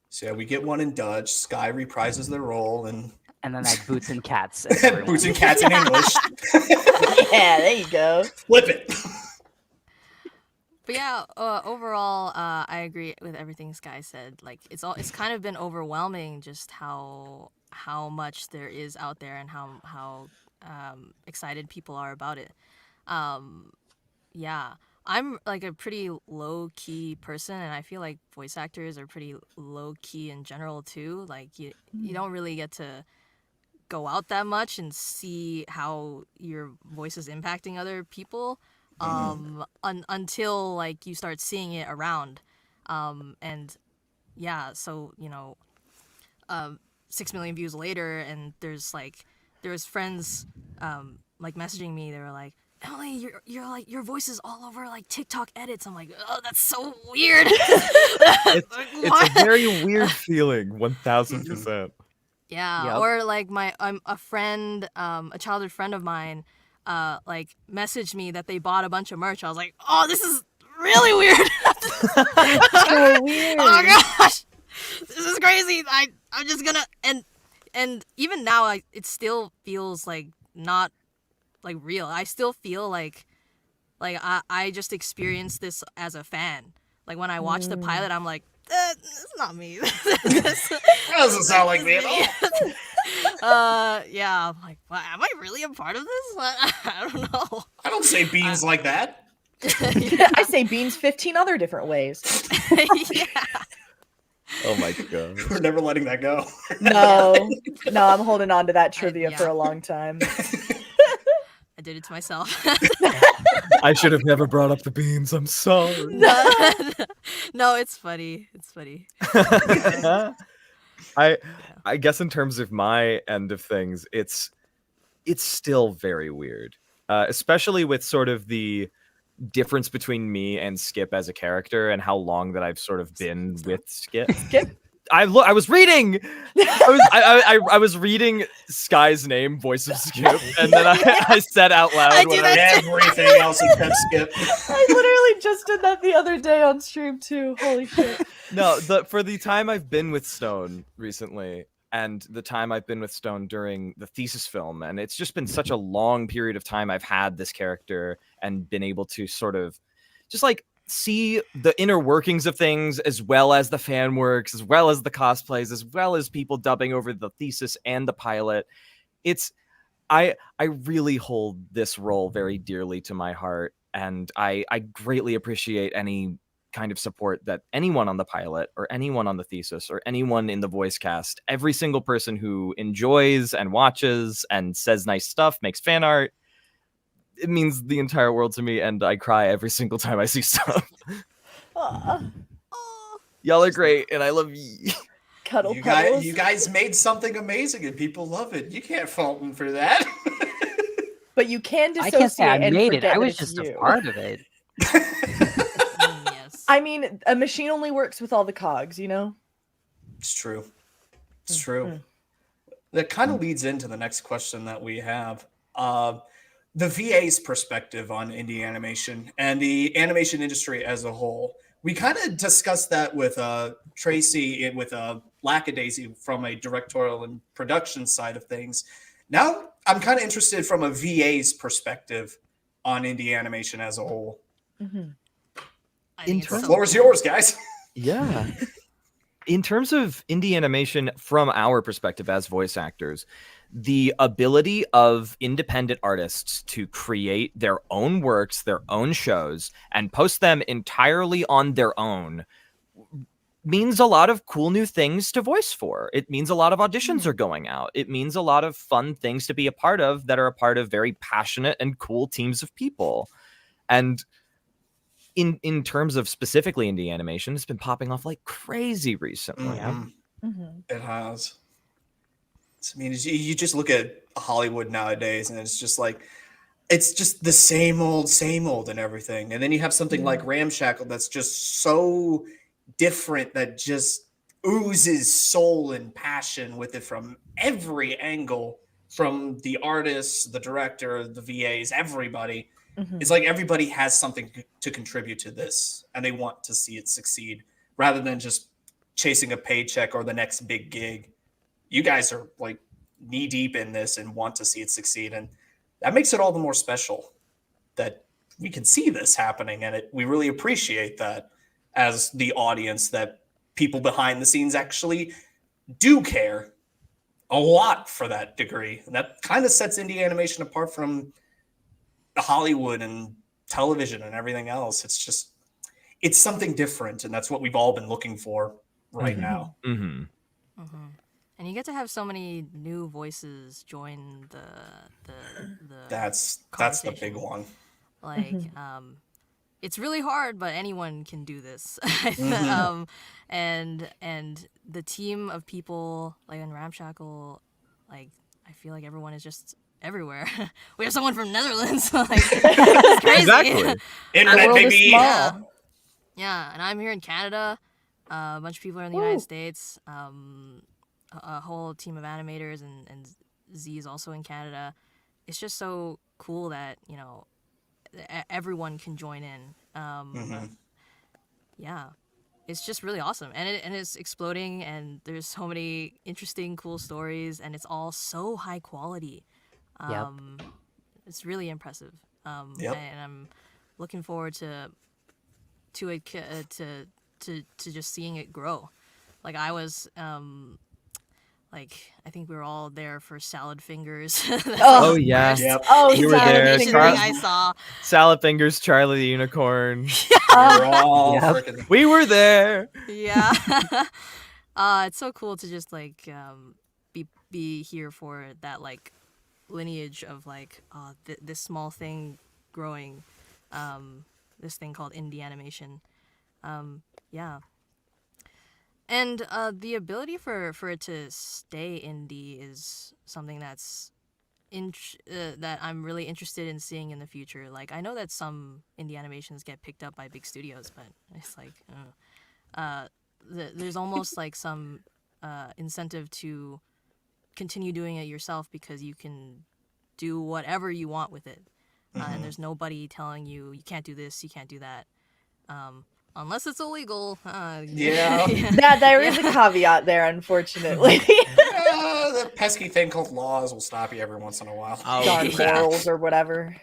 So yeah, we get one in Dutch. Sky reprises their role, and And then I boots and cats. and everyone. boots and cats in English. Yeah, there you go. Flip it. But yeah, overall, I agree with everything Sky said. Like it's kind of been overwhelming just how much there is out there and how excited people are about it. Yeah, I'm like a pretty low key person, and I feel like voice actors are pretty low key in general too. Like you don't really get to go out that much and see how your voice is impacting other people until like you start seeing it around. And yeah, so 6 million views later, and there's friends like messaging me. They were like, Emily, you're like your voice is all over like TikTok edits. I'm like, oh, that's so weird. It's a very weird feeling. 1000%. Yeah, Yep. or like a friend, a childhood friend of mine, like messaged me that they bought a bunch of merch. I was like, oh, this is really weird. So weird. Oh my gosh, this is crazy. I'm just gonna and even now it still feels like not like real. I still feel like Like I just experienced this as a fan. Like when I watched the pilot, I'm like, it's not me. That doesn't sound like me at all. Yeah, I'm like, well, am I really a part of this? I don't know. I don't say beans like that. I say beans 15 other different ways. Yeah. Oh my god. We're never letting that go. No, I'm holding on to that trivia for yeah. a long time. I did it to myself. I should have never brought up the beans. I'm sorry. No, it's funny. It's funny. I guess in terms of my end of things, it's still very weird, especially with sort of the difference between me and Skip as a character and how long that I've sort of been with Skip. Skip? I was reading. I was reading Sky's name, voice of Skip, and then I said out loud I do that everything else except Skip. I literally just did that the other day on stream too. Holy shit. No, for the time I've been with Stone recently, and the time I've been with Stone during the thesis film, and it's just been such a long period of time I've had this character and been able to sort of just like see the inner workings of things, as well as the fan works, as well as the cosplays, as well as people dubbing over the thesis and the pilot. It's I really hold this role very dearly to my heart, and I greatly appreciate any kind of support that anyone on the pilot or anyone on the thesis or anyone in the voice cast, every single person who enjoys and watches and says nice stuff, makes fan art, it means the entire world to me, and I cry every single time I see stuff. Y'all are great, and I love you. Cuddle You puddles. guys made something amazing and people love it. You can't fault them for that. But you can I dissociate can't say I and made it. forget I that was it's just you. a part of it. Yes. I mean, a machine only works with all the cogs, you know? It's true. It's true. That kind of leads into the next question that we have. The VA's perspective on indie animation and the animation industry as a whole. We kind of discussed that with Tracy and with Lackadaisy from a directorial and production side of things. Now I'm kind of interested from a VA's perspective on indie animation as a whole. I think it's The so floor is cool. yours, guys. Yeah. In terms of indie animation, from our perspective as voice actors, the ability of independent artists to create their own works, their own shows, and post them entirely on their own means a lot of cool new things to voice for. It means a lot of auditions are going out. It means a lot of fun things to be a part of that are a part of very passionate and cool teams of people. And in terms of specifically indie animation, it's been popping off like crazy recently. It has. I mean, you just look at Hollywood nowadays, and it's just like, it's just the same old and everything. And then you have something like Ramshackle that's just so different, that just oozes soul and passion with it from every angle, from the artists, the director, the VAs, everybody. It's like everybody has something to contribute to this, and they want to see it succeed rather than just chasing a paycheck or the next big gig. You guys are like knee deep in this and want to see it succeed, and that makes it all the more special that we can see this happening, and we really appreciate that as the audience, that people behind the scenes actually do care a lot for that degree. And that kind of sets indie animation apart from Hollywood and television and everything else. It's something different, and that's what we've all been looking for right now. And you get to have so many new voices join the That's the big conversation. one. Like it's really hard, but anyone can do this. And the team of people like in Ramshackle, like I feel like everyone is just everywhere. We have someone from Netherlands. Like it's crazy. Exactly. Internet, world is baby. small. Yeah, and I'm here in Canada. A bunch of people are in the United States. A whole team of animators, and Z is also in Canada. It's just so cool that, you know, everyone can join in. Yeah, it's just really awesome, and it's exploding, and there's so many interesting, cool stories, and it's all so high quality. Yep. It's really impressive. Yep. And I'm looking forward to it to just seeing it grow. Like I was like I think we were all there for Salad Fingers. That's Oh, Oh the yeah. first Yep. Oh, You were Salad there, animation Fingers. thing I saw. Salad Fingers, Charlie the Unicorn. We're all Yep. freaking. We were there. Yeah. It's so cool to just like be here for that like lineage of like this small thing growing, this thing called indie animation. Yeah. And the ability for it to stay indie is something that's that I'm really interested in seeing in the future. Like I know that some indie animations get picked up by big studios, but it's like there's almost like some incentive to continue doing it yourself because you can do whatever you want with it, and there's nobody telling you you can't do this, you can't do that. Unless it's illegal. Yeah. There is a caveat there, unfortunately. The pesky thing called laws will stop you every once in a while. Oh, Darn yeah. morals or whatever.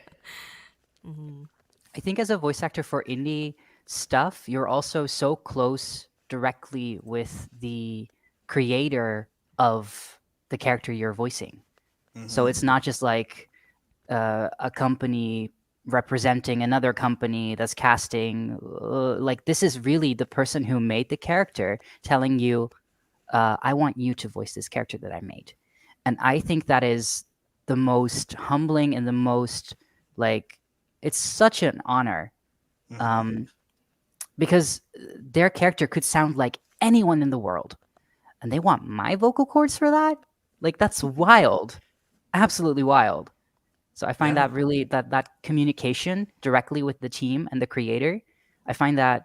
I think as a voice actor for indie stuff, you're also so close directly with the creator of the character you're voicing. So it's not just like a company representing another company that's casting. Like this is really the person who made the character telling you, I want you to voice this character that I made. And I think that is the most humbling and the most like, it's such an honor. Because their character could sound like anyone in the world. And they want my vocal cords for that? Like that's wild. Absolutely wild. So I find Yeah. that really that communication directly with the team and the creator, I find that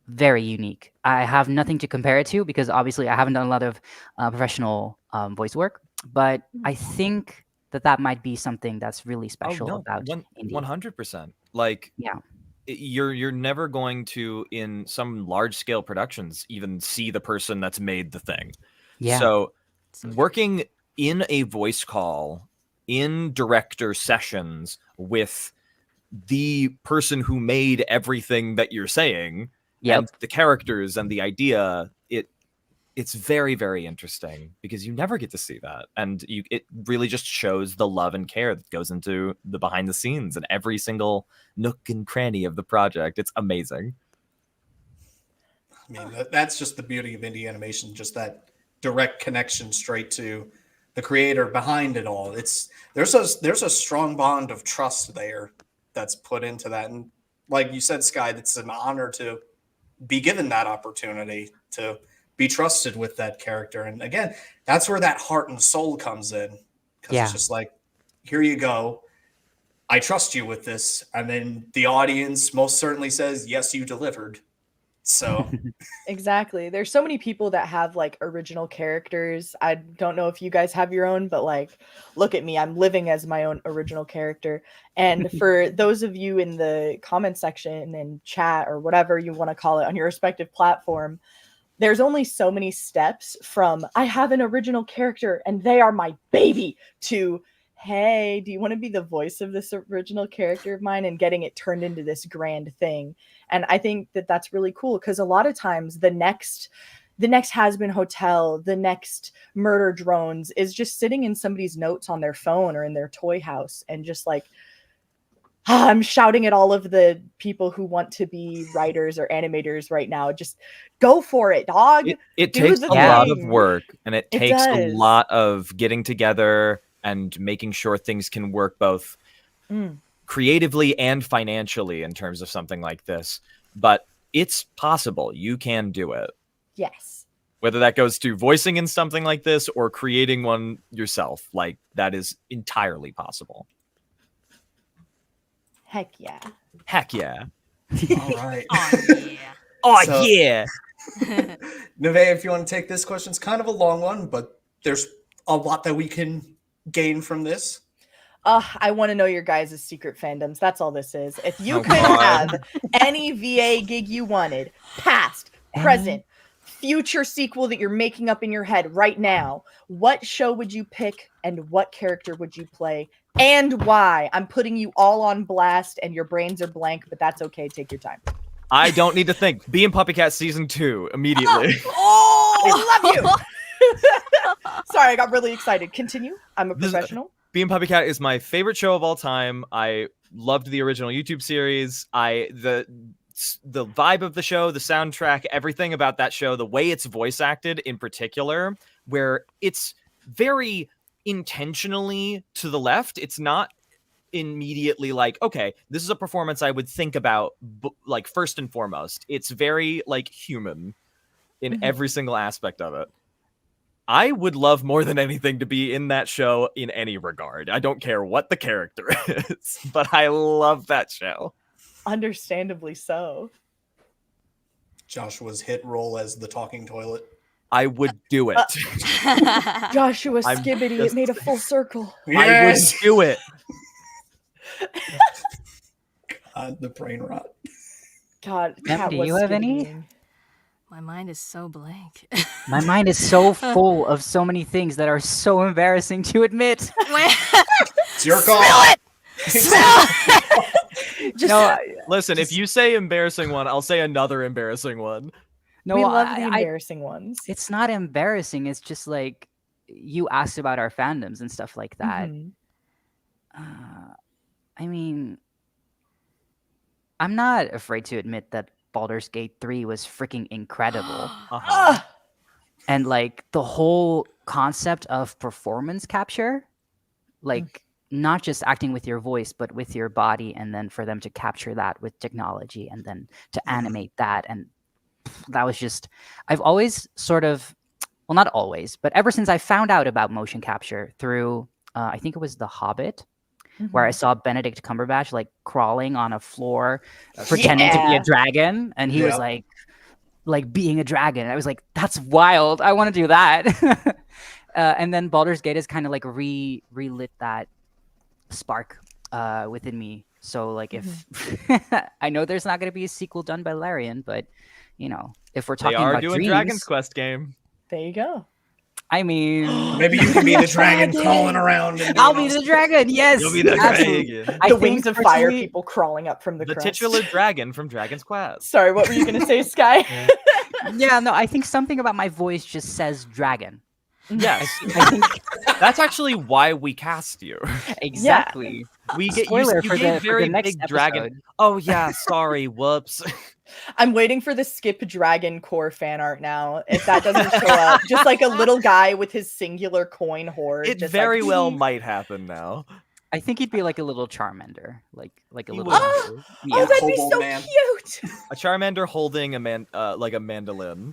very unique. I have nothing to compare it to because obviously I haven't done a lot of professional voice work, but I think that might be something that's really special about indie. 100%. Like Yeah. you're never going to in some large scale productions even see the person that's made the thing. Yeah. So working in a voice call in director sessions with the person who made everything that you're saying and the characters and the idea, it's very, very interesting because you never get to see that. And it really just shows the love and care that goes into the behind the scenes and every single nook and cranny of the project. It's amazing. I mean, that's just the beauty of indie animation, just that direct connection straight to the creator behind it all. There's a strong bond of trust there that's put into that. And like you said, Sky, it's an honor to be given that opportunity to be trusted with that character. And again, that's where that heart and soul comes in. Because it's just like, here you go. I trust you with this. And then the audience most certainly says, yes, you delivered. So Exactly. There's so many people that have like original characters. I don't know if you guys have your own, but like, look at me. I'm living as my own original character. And for those of you in the comment section and chat or whatever you want to call it on your respective platform, there's only so many steps from I have an original character and they are my baby to hey, do you want to be the voice of this original character of mine and getting it turned into this grand thing? And I think that that's really cool because a lot of times the next Has-Been Hotel, the next Murder Drones is just sitting in somebody's notes on their phone or in their toy house and just like, I'm shouting at all of the people who want to be writers or animators right now. Just go for it, dog. It Do takes the a lot of thing. work and it takes a does. lot of getting together and making sure things can work both creatively and financially in terms of something like this. But it's possible. You can do it. Yes. Whether that goes to voicing in something like this or creating one yourself, like that is entirely possible. Heck yeah. Heck yeah. all right. Oh yeah. Oh So- yeah. Nevaeh, if you want to take this question, it's kind of a long one, but there's a lot that we can gain from this. I want to know your guys' secret fandoms. That's all this is. If you Oh, could God. have any VA gig you wanted, past, present, future sequel that you're making up in your head right now, what show would you pick and what character would you play And why? I'm putting you all on blast, and your brains are blank, but that's okay. Take your time. I don't need to think. Bee and Puppy Cat season 2 immediately. I love you. Sorry, I got really excited. Continue. I'm a professional. Bee and Puppy Cat is my favorite show of all time. I loved the original YouTube series. The vibe of the show, the soundtrack, everything about that show, the way it's voice acted in particular, where it's very intentionally to the left. It's not immediately like, okay, this is a performance I would think about like first and foremost. It's very like human in every single aspect of it. I would love more than anything to be in that show in any regard. I don't care what the character is, but I love that show. Understandably so. Joshua's hit role as the talking toilet. I would do it. Joshua I'm Skibbity, just- it made a full circle. I would do it. God, the brain rot. God, Em, Kat do was you have any? Skibbitying. My mind is so blank. My mind is so full of so many things that are so embarrassing to admit. It's your call. Just, No, Listen, if you say embarrassing one, I'll say another embarrassing one. no, we love I- the I- embarrassing ones. it's not embarrassing. It's just like you asked about our fandoms and stuff like that. Mhm. I mean, I'm not afraid to admit that Baldur's Gate 3 was freaking incredible. Ah, And like the whole concept of performance capture, like not just acting with your voice, but with your body, and then for them to capture that with technology and then to animate that. And that was just, I've always sort of, well, not always, but ever since I found out about motion capture through, I think it was The Hobbit, where I saw Benedict Cumberbatch like crawling on a floor, pretending to be Yeah. a dragon, and he was Yeah. like being a dragon. I was like, that's wild. I want to do that. And then Baldur's Gate has kind of like relit that spark within me. So like if I know there's not going to be a sequel done by Larian, but you know, if we're They talking are about doing dreams, Dragon's Quest game. there you go. I mean, Maybe you can be the dragon crawling around. And I'll doing be all the dragon. Yes, You'll be the absolutely. dragon. I The think wings of fire personally- people crawling up from the The crust. titular dragon from Dragon's Quest. Sorry, what were you going to say, Sky? Yeah, no, I think something about my voice just says dragon. Yes, I think that's actually why we cast you. exactly. We get Spoiler you for gave the very next big dragon. episode. Oh yeah, sorry, whoops. I'm waiting for the Skip Dragon core fan art now. If that doesn't show up, just like a little guy with his singular coin hoard. It just very like, well might happen now. I think he'd be like a little Charmander, like a He little. would. Oh! Yeah. Oh, that'd be Kobold so man. cute. A Charmander holding like a mandolin.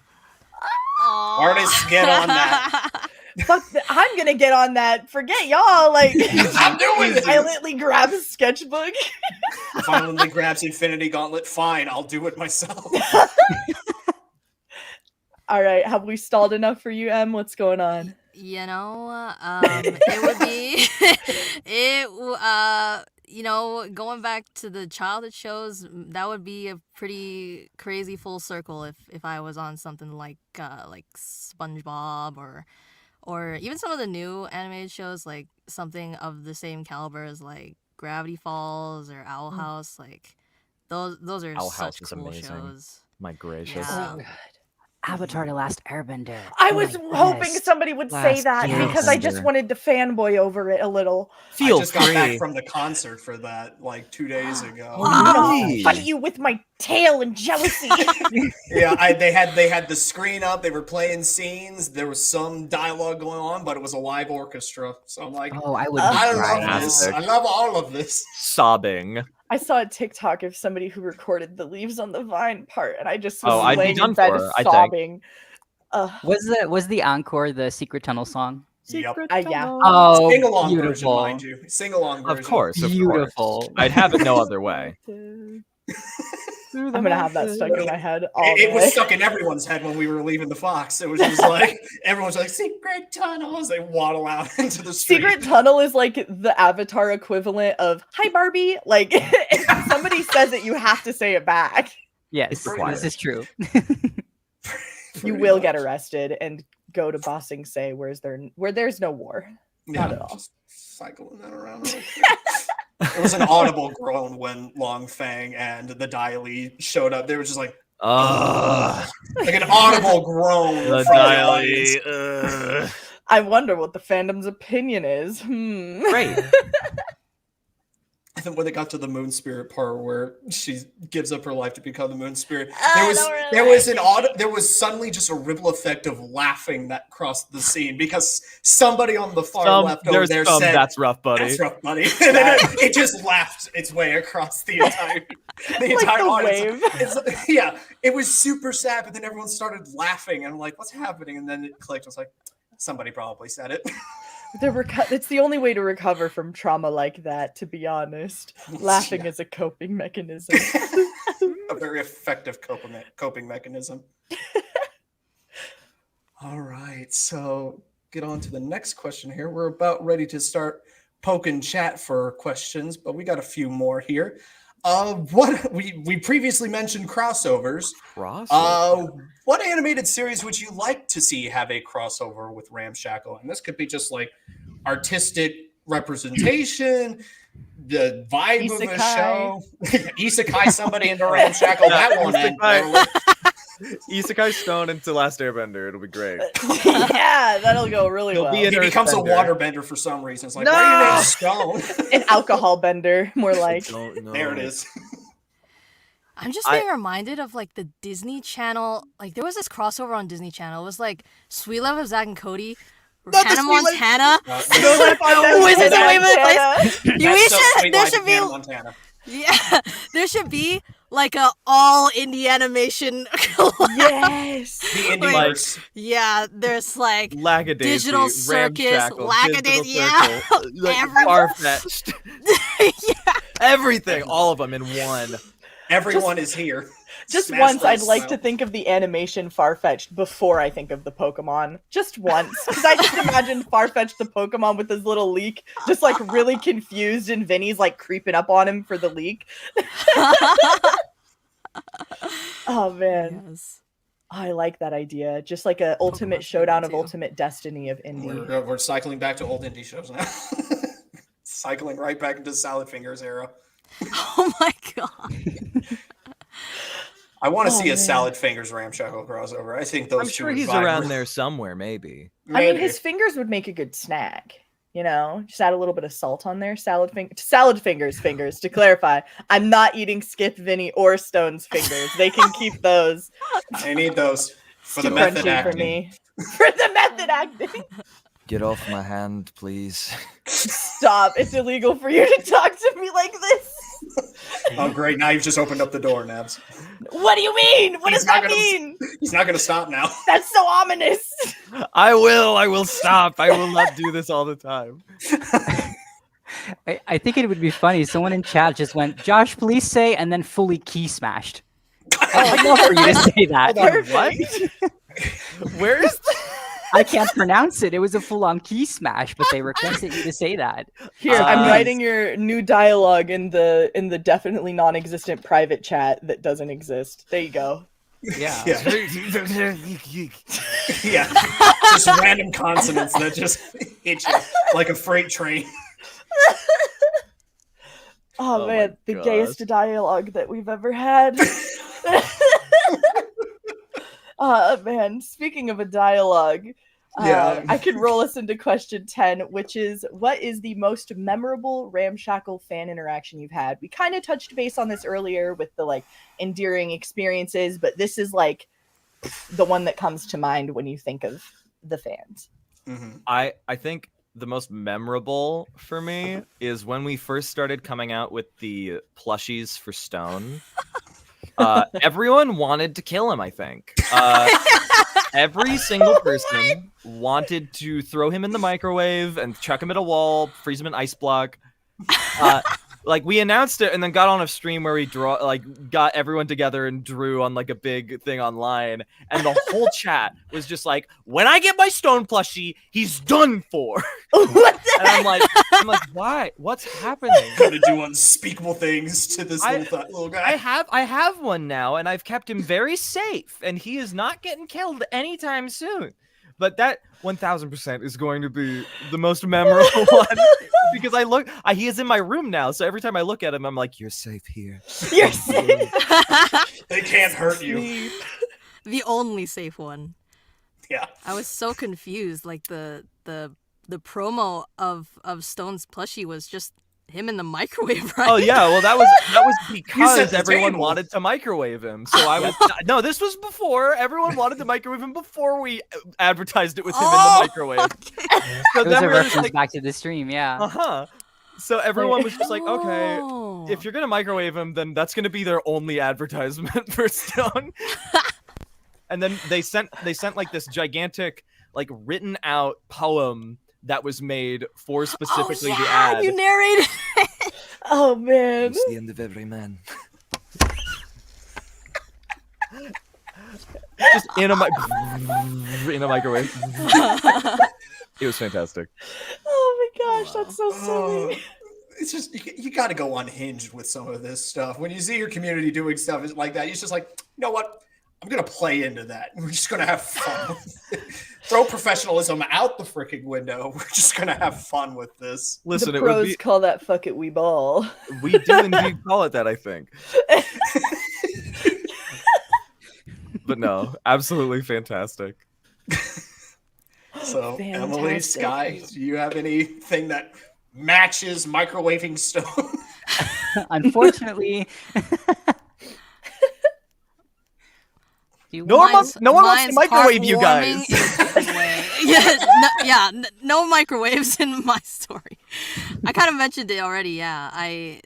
Artists get on that. Fuck, I'm gonna get on that. Forget y'all. Like, I'm doing it. violently grab a sketchbook. Violently grabs Infinity Gauntlet. Fine, I'll do it myself. All right, have we stalled enough for you, Em? What's going on? You know, it would be you know, going back to the childhood shows, that would be a pretty crazy full circle if I was on something like SpongeBob or even some of the new animated shows, like something of the same caliber as like Gravity Falls or Owl House. Like those are Owl House such is cool amazing. shows. My gracious. Yeah. Avatar: The Last Airbender. I Oh was my hoping goodness. somebody would say Last that because I just Airbender. wanted to fanboy over it a little. Feel I just got back free. from the concert for that like 2 days ago. I'm gonna Nice. fight you with my tail and jealousy. Yeah, they had the screen up. They were playing scenes. There was some dialogue going on, but it was a live orchestra. So I'm like, Oh, I would. I be love crying. this. Fantastic. I love all of this. Sobbing. I saw a TikTok of somebody who recorded the leaves on the vine part, and I just was Oh, I'd be laying done in bed for, I think. sobbing. Was the encore the Secret Tunnel song? Yep. Yeah. Oh, Sing along version, beautiful. mind you. Sing along version. Of course. Beautiful. I'd have it no other way. I'm gonna have that stuck in my head all It day. was stuck in everyone's head when we were leaving the Fox. It was just like everyone's like secret tunnel as they waddle out into the street. Secret Tunnel is like the Avatar equivalent of "Hi Barbie." Like if somebody says it, you have to say it back. Yes, required. this is true. You will get arrested and go to Ba Sing Se, where there's no war. Not at all. Just cycling that around. It was an audible groan when Long Fang and the Dialy showed up. They were just like, like an audible groan. The from the audience. Dialy. I wonder what the fandom's opinion is. Great. And then when they got to the Moon Spirit part where she gives up her life to become the Moon Spirit, I there was suddenly just a ripple effect of laughing that crossed the scene because somebody on the far left over there said, "That's rough, buddy." "That's rough, buddy," and then it just laughed its way across the entire audience. Yeah, it was super sad, but then everyone started laughing, and I'm like, "What's happening?" And then it clicked. I was like, "Somebody probably said it." It's the only way to recover from trauma like that, to be honest. Laughing is a coping mechanism. A very effective coping mechanism. All right, so get on to the next question here. We're about ready to start poking chat for questions, but we got a few more here. What we previously mentioned crossovers. What animated series would you like to see have a crossover with Ramshackle? And this could be just like artistic representation, the vibe of a show. Isekai somebody into Ramshackle. That one. Isekai Stone into Last Airbender. It'll be great. Yeah, that'll go really well. He becomes a waterbender for some reason. It's like, why are you named Stone? An alcohol bender, more like. There it is. I'm just being reminded of like the Disney Channel. Like there was this crossover on Disney Channel. It was like Sweet Love of Zack and Cody. Hannah Montana. Wizards of Waverly Place. There should be. Montana. Yeah, there should be like a all indie animation. Yes, the indie yeah, there's like Lackadaisy, Digital Circus, Lackadaisy, yeah, Far-fetched. Yeah, Everything, all of them in one. Everyone is here. Just Smash once, I'd Bros. like to think of the animation Farfetch'd before I think of the Pokemon. Just once. Because I just imagine Farfetch'd the Pokemon with his little leak, just like really confused, and Vinny's like creeping up on him for the leak. Oh, man. yes. I like that idea. Just like a ultimate showdown of ultimate destiny of indie. We're cycling back to old indie shows now. Cycling right back into Salad Fingers era. Oh my god. I want to see a Salad Fingers Ramshackle crossover. I think those I'm two sure would he's vibe around there somewhere, maybe. I mean, his fingers would make a good snack. You know, just add a little bit of salt on there. Salad fingers, to clarify. I'm not eating Skip, Vinny, or Stone's fingers. They can keep those. I need those for Too the method crunchy acting. for me. For the method acting. Get off my hand, please. Stop. It's illegal for you to talk to me like this. Oh, great. Now you've just opened up the door, Nabs. What do you mean? What does that mean? He's not going to stop now. That's so ominous. I will stop. I will not do this all the time. I think it would be funny. Someone in chat just went, "Josh, please say," and then fully key smashed. I'd love for you to say that. What? Where is I can't pronounce it. It was a full-on key smash, but they requested you to say that. Here, I'm writing your new dialogue in the definitely non-existent private chat that doesn't exist. There you go. Yeah. Yeah. Just random consonants that just hit you like a freight train. Oh my man, the gosh. gayest dialogue that we've ever had. Man, speaking of a dialogue, I could roll us into question 10, which is, what is the most memorable Ramshackle fan interaction you've had? We kind of touched base on this earlier with the like endearing experiences, but this is like the one that comes to mind when you think of the fans. Mm-hmm. I think the most memorable for me is when we first started coming out with the plushies for Stone. Everyone wanted to kill him, I think. Every single person wanted to throw him in the microwave and chuck him at a wall, freeze him in ice block. Like we announced it and then got on a stream where we got everyone together and drew on like a big thing online, and the whole chat was just like, "When I get my Stone plushie, he's done for." What the And I'm like, why? What's happening? Gonna do unspeakable things to this little guy. I have one now, and I've kept him very safe, and he is not getting killed anytime soon. But that 1000% is going to be the most memorable one because he is in my room now. So every time I look at him, I'm like, "You're safe here." You're safe. They can't hurt you. The only safe one. Yeah. I was so confused. Like the promo of Stone's plushie was just him in the microwave, right? Oh yeah, well that was set because the everyone table. wanted to microwave him. So I was no, this was before everyone wanted to microwave him before we advertised it with him in the microwave. Okay. So It was then a we were just reference like, back to the stream, yeah. So everyone was just like, okay, Oh. if you're gonna microwave him, then that's gonna be their only advertisement for Stone. And then they sent like this gigantic, like written out poem that was made for specifically the ad. You narrated. Oh man. It's the end of every man. Just in a microwave. It was fantastic. Oh my gosh, that's so silly. It's just you got to go unhinged with some of this stuff. When you see your community doing stuff like that, it's just like, you know what? I'm gonna play into that. We're just gonna have fun. Throw professionalism out the freaking window. We're just gonna have fun with this. Listen, The it would pros be. call that "fuck it, we ball." We do indeed call it that, I think. But no, absolutely fantastic. So, Fantastic. Emily, Sky, do you have anything that matches microwaving Stone? Unfortunately. No one wants to microwave you guys. Mine's heartwarming in a way. No microwaves in my story. I kind of mentioned it already. Yeah, a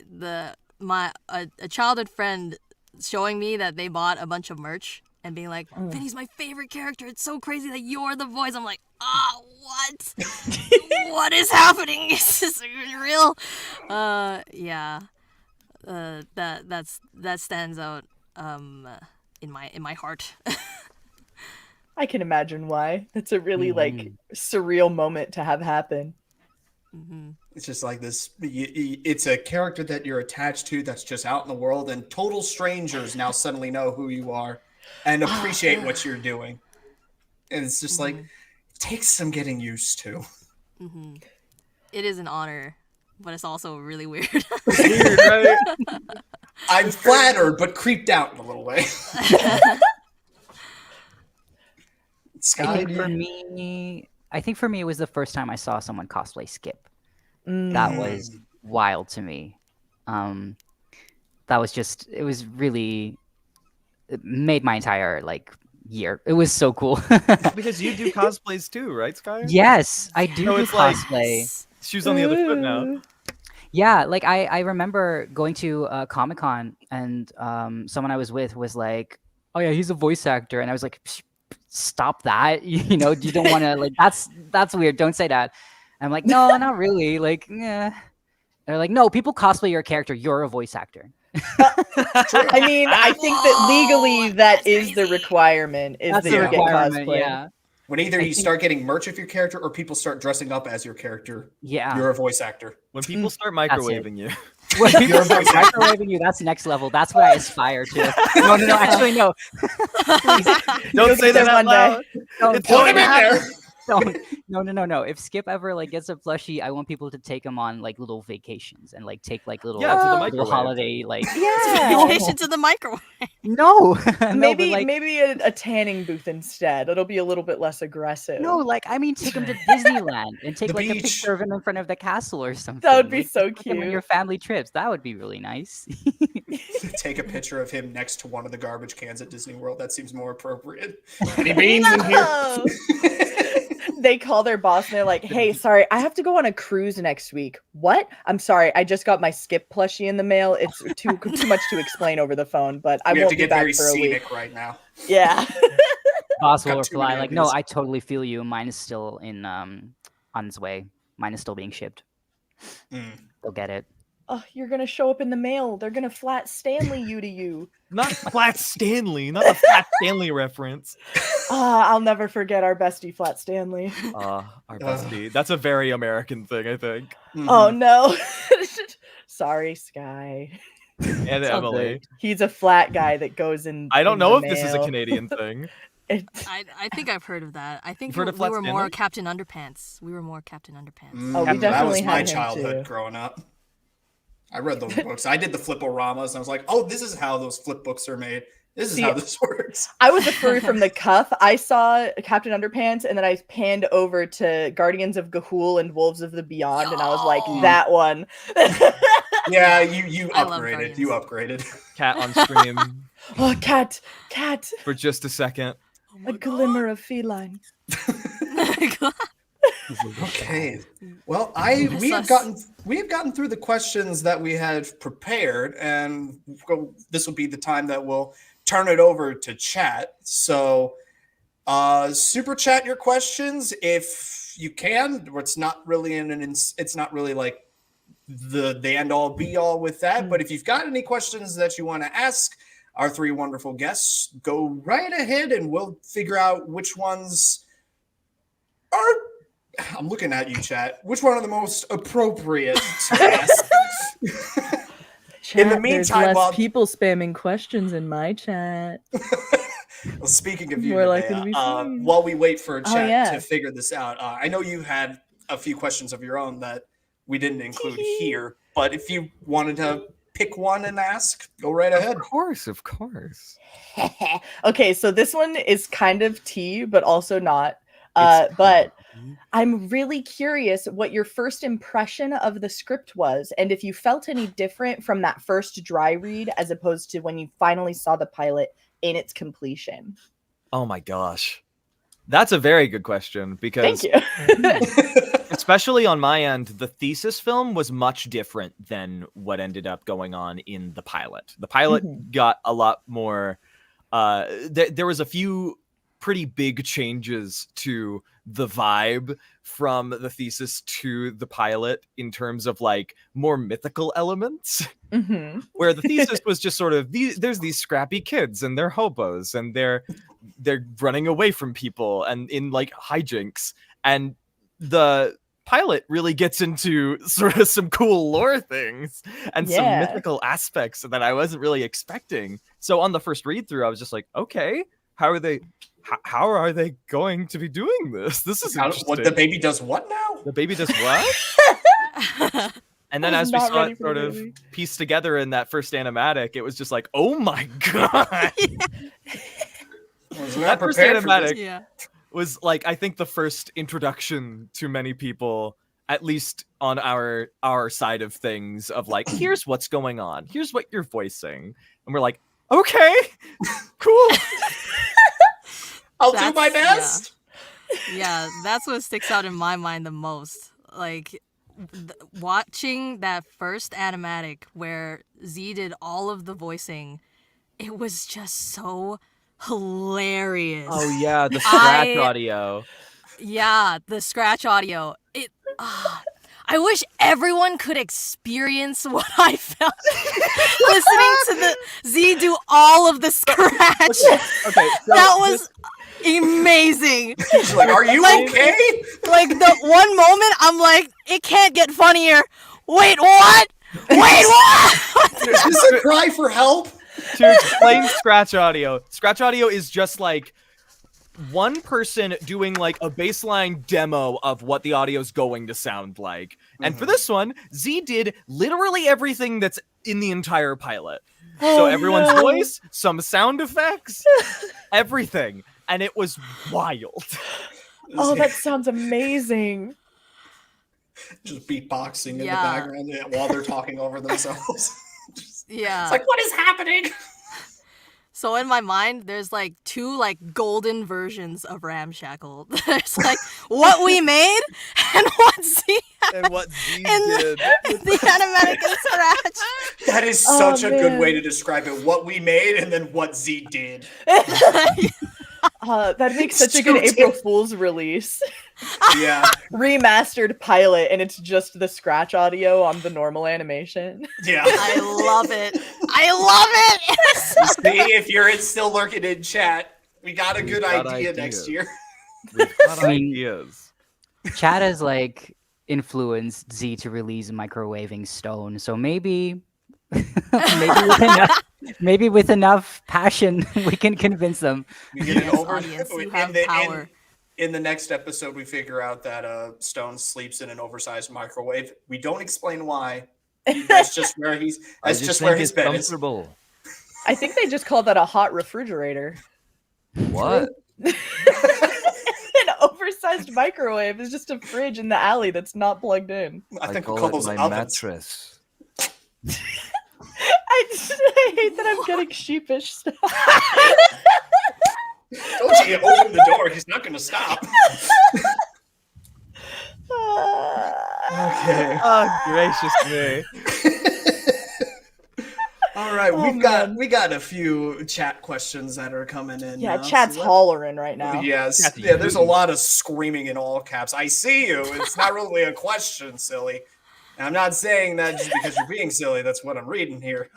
childhood friend showing me that they bought a bunch of merch and being like, "Vinny's my favorite character. It's so crazy that you're the voice." I'm like, what? What is happening? Is this real? Yeah. That stands out. In my heart. I can imagine why. That's a really like surreal moment to have happen. Mm-hmm. It's just like this. It's a character that you're attached to that's just out in the world, and total strangers now suddenly know who you are and appreciate what you're doing. And it's just like, it takes some getting used to. Mm-hmm. It is an honor, but it's also really weird. It's weird, right? I'm flattered, but creeped out in a little way. Sky, I think for me, it was the first time I saw someone cosplay Skip. That was wild to me. That was just, it was really, it made my entire like year. It was so cool. Because you do cosplays too, right, Sky? Yes, I do So do it's like- cosplay. Shoes on the other foot now. Yeah, like I remember going to Comic-Con and someone I was with was like, "Oh yeah, he's a voice actor," and I was like, "Stop that! You know, you don't want to like that's weird. Don't say that." And I'm like, "No, not really." Like, yeah. They're like, "No, people cosplay your character. You're a voice actor." I mean, I think that legally that is the requirement. Is That's that the you get requirement. cosplay. Yeah, when either I you think- start getting merch of your character or people start dressing up as your character, yeah. you're a voice actor. When people start That's it. microwaving you. When people start microwaving you, that's next level. That's what I aspire to. No. Actually, no. Please, Don't say that out one day. loud. don't. It's Put going him to in happen. there. Don't. No. If Skip ever like gets a plushie, I want people to take him on like little vacations and like take like little Yeah, to the little microwave. holiday like. Yeah. Vacation to the microwave. No, no, but, Maybe like, maybe a tanning booth instead. It'll be a little bit less aggressive. no, like I mean, take him to Disneyland and take The like a beach. picture of him in front of the castle or something. That would be Like, so take him on cute. your family trips. That would be really nice. Take a picture of him next to one of the garbage cans at Disney World. That seems more appropriate. Any beans in here? No. They call their boss and they're like, "Hey, sorry, I have to go on a cruise next week." What? I'm sorry, I just got my Skip plushie in the mail. It's too much to explain over the phone, but I We have won't to be get back very for a week. scenic right now. Yeah. Boss will Got too reply many like, "No, ideas. I totally feel you. Mine is still in on its way. Mine is still being shipped. Mm. Go get it." Oh, you're gonna show up in the mail. They're gonna flat Stanley you to you. Not Flat Stanley, not a Flat Stanley reference. I'll never forget our bestie Flat Stanley. Our bestie. That's a very American thing, I think. Mhm. Oh no. Sorry, Sky. And It's all Emily. good. He's a flat guy that goes in. I don't in know the if this is a mail. Canadian thing. I think I've heard of that. I think You've heard of we Flat were more Stanley? Captain Underpants. We were more Captain Underpants. Oh, we that definitely was my had him childhood too. growing up. I read those books. I did the Fliporamas, and I was like, "Oh, this is how those flip books are made. This is See, how this works." I was a furry from the cuff. I saw Captain Underpants, and then I panned over to Guardians of Ga'Hoole and Wolves of the Beyond, and I was like, Yo. that one. Yeah, you I love upgraded. You Guardians. upgraded. Cat on stream Oh, cat, for just a second. a glimmer of feline. Okay. Well, we have gotten through the questions that we had prepared, and this will be the time that we'll turn it over to chat. So, super chat your questions if you can. It's not really it's not really like the end all be all with that. But if you've got any questions that you want to ask our three wonderful guests, go right ahead, and we'll figure out which ones are. I'm looking at you, chat. Which one are the most appropriate to ask? In the meantime, there's less people spamming questions in my chat. Well, speaking of you, More likely to Nevaeh, be seen. while we wait for chat yeah. to figure this out, I know you had a few questions of your own that we didn't include here, but if you wanted to pick one and ask, go right ahead. Of course. Okay, so this one is kind of tea, but also not. It's But tea. I'm really curious what your first impression of the script was, and if you felt any different from that first dry read as opposed to when you finally saw the pilot in its completion. Oh my gosh. That's a very good question because Thank you. especially on my end, the thesis film was much different than what ended up going on in the pilot. The pilot got a lot more there was a few pretty big changes to the vibe from the thesis to the pilot in terms of like more mythical elements. Where the thesis was just sort of there's these scrappy kids and they're hobos and they're running away from people and in like hijinks, and the pilot really gets into sort of some cool lore things and some mythical aspects that I wasn't really expecting. So on the first read through, I was just like, okay, how are they going to be doing this? This is interesting. What, the baby does what now? The baby does what? And then as we saw it sort of pieced together in that first animatic, it was just like, oh my god. That first animatic was like, I think the first introduction to many people, at least on our side of things, of like, here's what's going on, here's what you're voicing, and we're like, okay, cool. I'll do my best. Yeah, that's what sticks out in my mind the most. Like watching that first animatic where Z did all of the voicing, it was just so hilarious. Oh yeah, the scratch audio. Yeah, the scratch audio. I wish everyone could experience what I felt listening to the Z do all of the scratch. Okay, so that was amazing. She's like, are you okay? Like the one moment I'm like, it can't get funnier. Wait, what? Wait, what? Is this a cry for help? To explain scratch audio is just like one person doing like a baseline demo of what the audio is going to sound like. And for this one, Z did literally everything that's in the entire pilot. So everyone's voice, some sound effects, everything. And it was wild. Oh, that sounds amazing. Just beatboxing in the background while they're talking over themselves. Yeah. It's like, what is happening? So in my mind, there's like two like golden versions of Ramshackle. There's like what we made and what Z And what Z did. The animatic and scratch. That is such a good way to describe it. What we made and then what Z did. That makes such a good April Fool's release. Yeah. Remastered pilot, and it's just the scratch audio on the normal animation. Yeah. I love it. I love it. See, if you're still lurking in chat, we got a good idea next year. We've got ideas. Chat has like influenced Z to release Microwaving Stone, so maybe maybe with enough passion, we can convince them. We get Yes, an over. audience, you in have the- power. In the next episode, we figure out that Stone sleeps in an oversized microwave. We don't explain why. That's just where he's. I That's just think where his it's bed is. comfortable. I think they just call that a hot refrigerator. What? An oversized microwave is just a fridge in the alley that's not plugged in. I think we call call it those my ovens. mattress. I hate that I'm getting sheepish stuff. Don't you open the door? He's not going to stop. Okay. Oh, gracious me. All right, Oh, we got a few chat questions that are coming in. Yeah, now, chat's so hollering right now. Yes, Chat's yeah. There's a hooting. lot of screaming in all caps. I see you. It's not really a question, silly. And I'm not saying that just because you're being silly. That's what I'm reading here.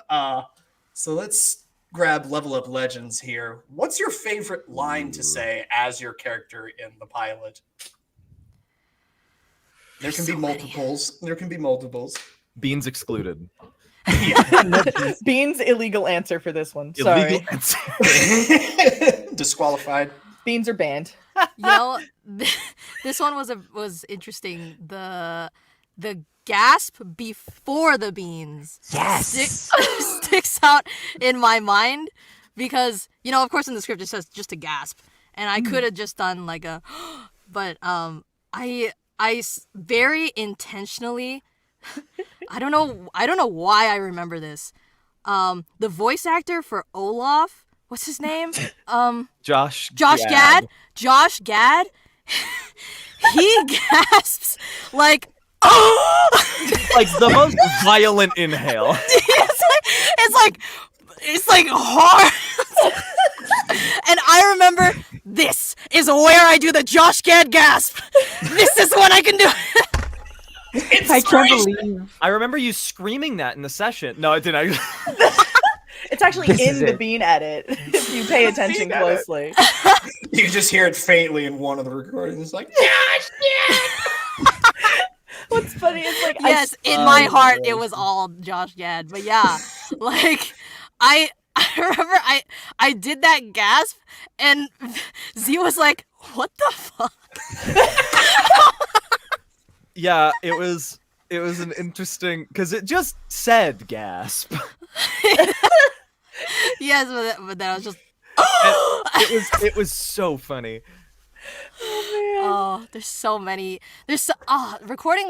So let's grab Level Up Legends here. What's your favorite line to say as your character in the pilot? There can be multiples. There can be multiples. Beans excluded. Beans illegal answer for this one. Sorry. Illegal answer. Disqualified. Beans are banned. You know, this one was interesting. The gasp before the beans Yes. sticks out in my mind because, you know, of course in the script it says just a gasp, and I could have just done like a, but I very intentionally, I don't know why I remember this. The voice actor for Olaf, what's his name? Josh Gad. Josh Gad. He gasps like, oh! Like the most violent inhale. it's like hard. And I remember, this is where I do the Josh Gad gasp. This is when I can do it. I can't believe. I remember you screaming that in the session. No, I didn't. It's actually This in is the it. bean edit if you pay attention closely. You can just hear it faintly in one of the recordings. It's like, What's funny is like Yes, in my heart it was all Josh Gad. But yeah, like I remember I did that gasp and Z was like, what the fuck? Yeah, it was an interesting because it just said gasp. Yes, but then I was just It was so funny. oh, there's so many. Recording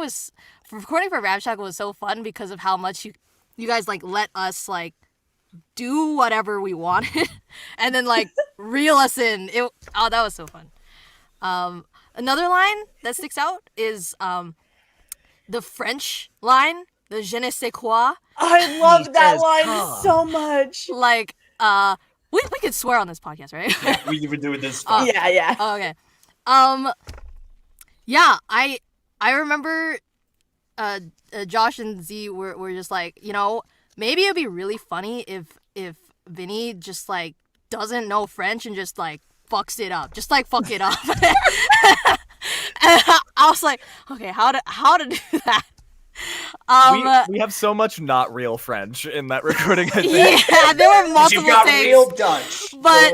for Ramshackle was so fun because of how much you guys like let us like do whatever we wanted and then like reel us in. That was so fun. Another line that sticks out is the French line, the je ne sais quoi. I love that says, line "Huh." so much. Like, we could swear on this podcast, right? we've been doing this. Yeah. Oh, okay. Yeah, I remember Josh and Z were just like, you know, maybe it'd be really funny if Vinny just like doesn't know French and just like fucks it up. Just like fuck it up. And I was like, okay, how to do that? We have so much not real French in that recording. I think. Yeah, there were You've multiple got takes. real Dutch. But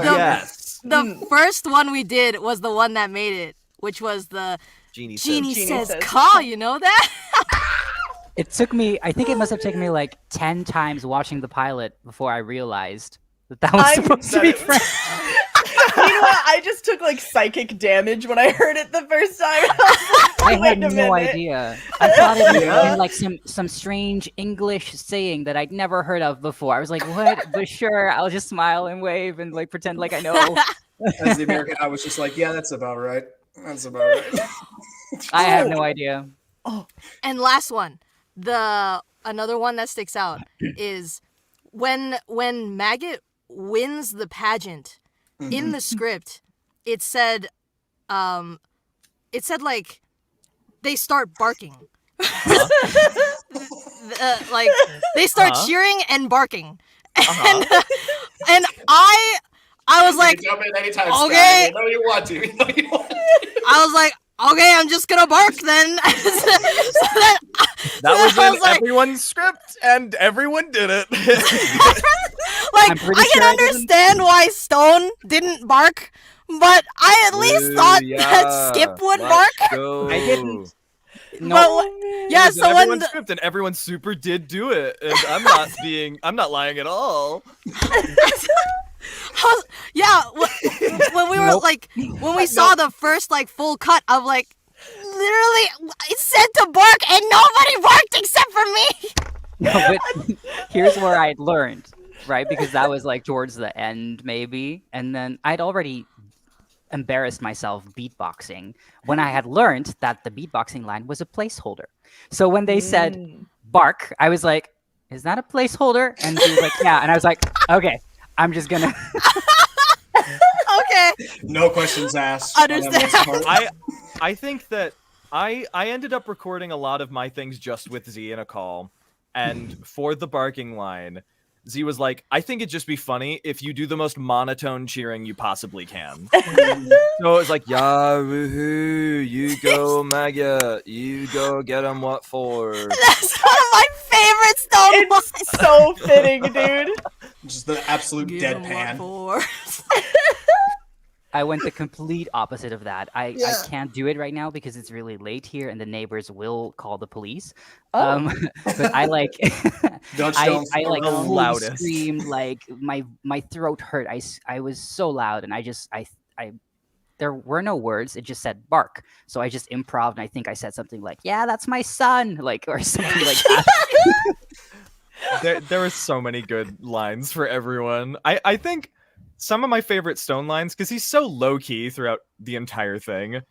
Yes. The first one we did was the one that made it, which was the Genie Genie Genie says says "Ka," you know that? It took me. I think it must have taken me like 10 times watching the pilot before I realized that was I'm- supposed to be French. You know what? I just took like psychic damage when I heard it the first time. I Wait had a no minute. idea. I thought it was Yeah. in like some strange English saying that I'd never heard of before. I was like, what? But sure, I'll just smile and wave and like pretend like I know. As the American, I was just like, yeah, that's about right. That's about right. I had no idea. And last one, another one that sticks out is when Maggot wins the pageant in the script, it said like they start barking. Like they start cheering and barking. And I was like, you can jump in anytime, okay. Scott. You know you want to. You know you want to. I was like, okay, I'm just gonna bark then. That was I in was like- everyone's script, and everyone did it. Like, I'm pretty I sure can I didn't. understand why Stone didn't bark, but I at least thought that Skip would bark. I didn't. No, But yeah, It was in so when everyone's script, and everyone super did do it, and I'm not lying at all. yeah, when we were Nope. like, when we saw the first like full cut of like, literally, it said to bark and nobody barked except for me. no, but here's where I'd learned, right? Because that was like towards the end, maybe, and then I'd already embarrassed myself beatboxing when I had learned that the beatboxing line was a placeholder. So when they said bark, I was like, "Is that a placeholder?" And he was like, "Yeah," and I was like, "Okay, I'm just gonna." Okay. No questions asked. on Understand. Emily's part. I think that I ended up recording a lot of my things just with Z in a call, and for the barking line, Z was like, "I think it'd just be funny if you do the most monotone cheering you possibly can." So it was like, "Yeah, woohoo! You go, Maggot! You go, get 'em what for?" That's one of my favorite Stone lines. It's so fitting, dude. Just the absolute Give 'em what deadpan. for. I went the complete opposite of that. I Yeah. can't do it right now because it's really late here and the neighbors will call the police. Oh. But I like Judge I Jones, like the fully loudest. screamed, like my throat hurt. I was so loud and I there were no words. It just said bark. So I just improv and I think I said something like, "Yeah, that's my son," like or something like that. There were so many good lines for everyone. I think some of my favorite Stone lines, because he's so low key throughout the entire thing,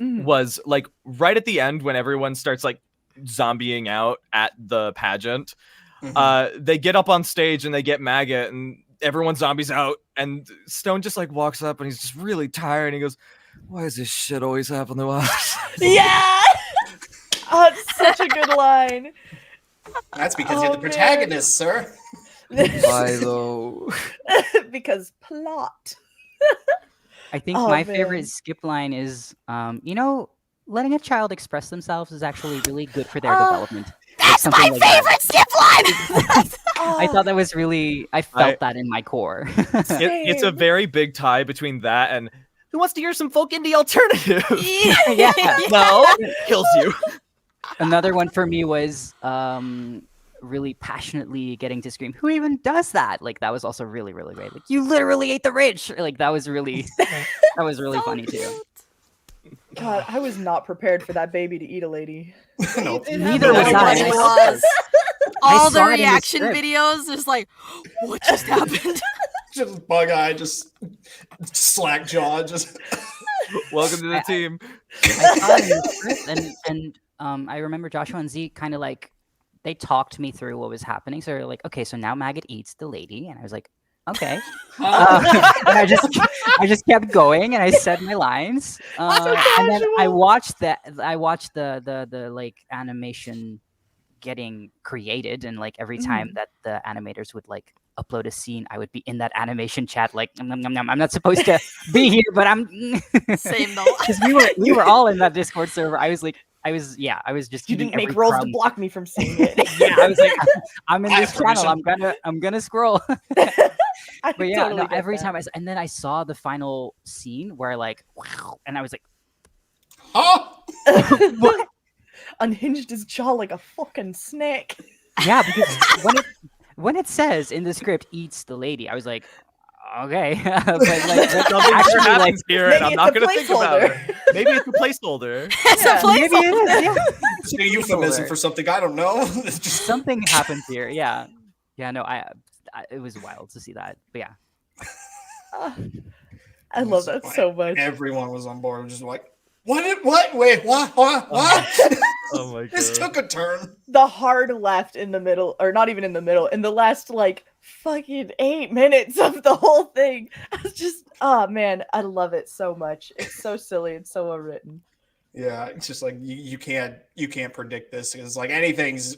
was like right at the end when everyone starts like zombieing out at the pageant. They get up on stage and they get Maggot and everyone zombies out, and Stone just like walks up and he's just really tired and he goes, "Why does this shit always happen to us?" Yeah. Oh, it's such a good line. That's because Oh, you're the man. protagonist, sir. Why though? Because plot. I think Oh, my man. favorite skip line is letting a child express themselves is actually really good for their development. That's something my like that. favorite Skip line. I thought that was really I felt I- that in my core. It's a Same. very big tie between that and who wants to hear some folk indie alternative? Yeah. No, kills you. Another one for me was really passionately getting to scream, "Who even does that?" Like that was also really, really great. Like, "You literally ate the rich." Like that was really So funny too. cute. God, I was not prepared for that baby to eat a lady. No. Neither was I. Nobody I was. I All the saw it in the reaction script. videos is like, what just happened? Just bug eye, just slack jaw, just. Welcome to the team. I saw it in the script, and I remember Joshua and Z kind of like they talked me through what was happening. So they're like, "Okay, so now Maggot eats the lady," and I was like, "Okay." And I just kept going, and I said my lines, and then I watched the like animation getting created, and like every time that the animators would like upload a scene, I would be in that animation chat like, "Nom, nom, nom, nom. I'm not supposed to be here, but I'm." Same though. Because we were all in that Discord server. I was just You eating didn't make every rolls to crumb. block me from seeing it. Yeah, I was like, I'm in I this have channel. permission. I'm gonna scroll. I But yeah, totally no, get every that. time and then I saw the final scene where like, wow, and I was like, Oh! what? Unhinged his jaw like a fucking snake. Yeah, because when it says in the script eats the lady, I was like, okay, but like Something actually, sure like, happens here, and maybe I'm it's not a going to think about it. placeholder. Maybe it's a placeholder. It's Yeah, a place. maybe it is. Yeah, It's a euphemism for something I don't know. It's just something happens here. Yeah, no, it was wild to see that. But yeah. I love that so much. everyone was on board, just like, what? Wait, what? Oh my god. This took a turn. The hard left in the middle, or not even in the middle, in the last like fucking 8 minutes of the whole thing. I was just, oh man, I love it so much. It's so silly and so well written. Yeah, it's just like you can't predict this. It's like anything's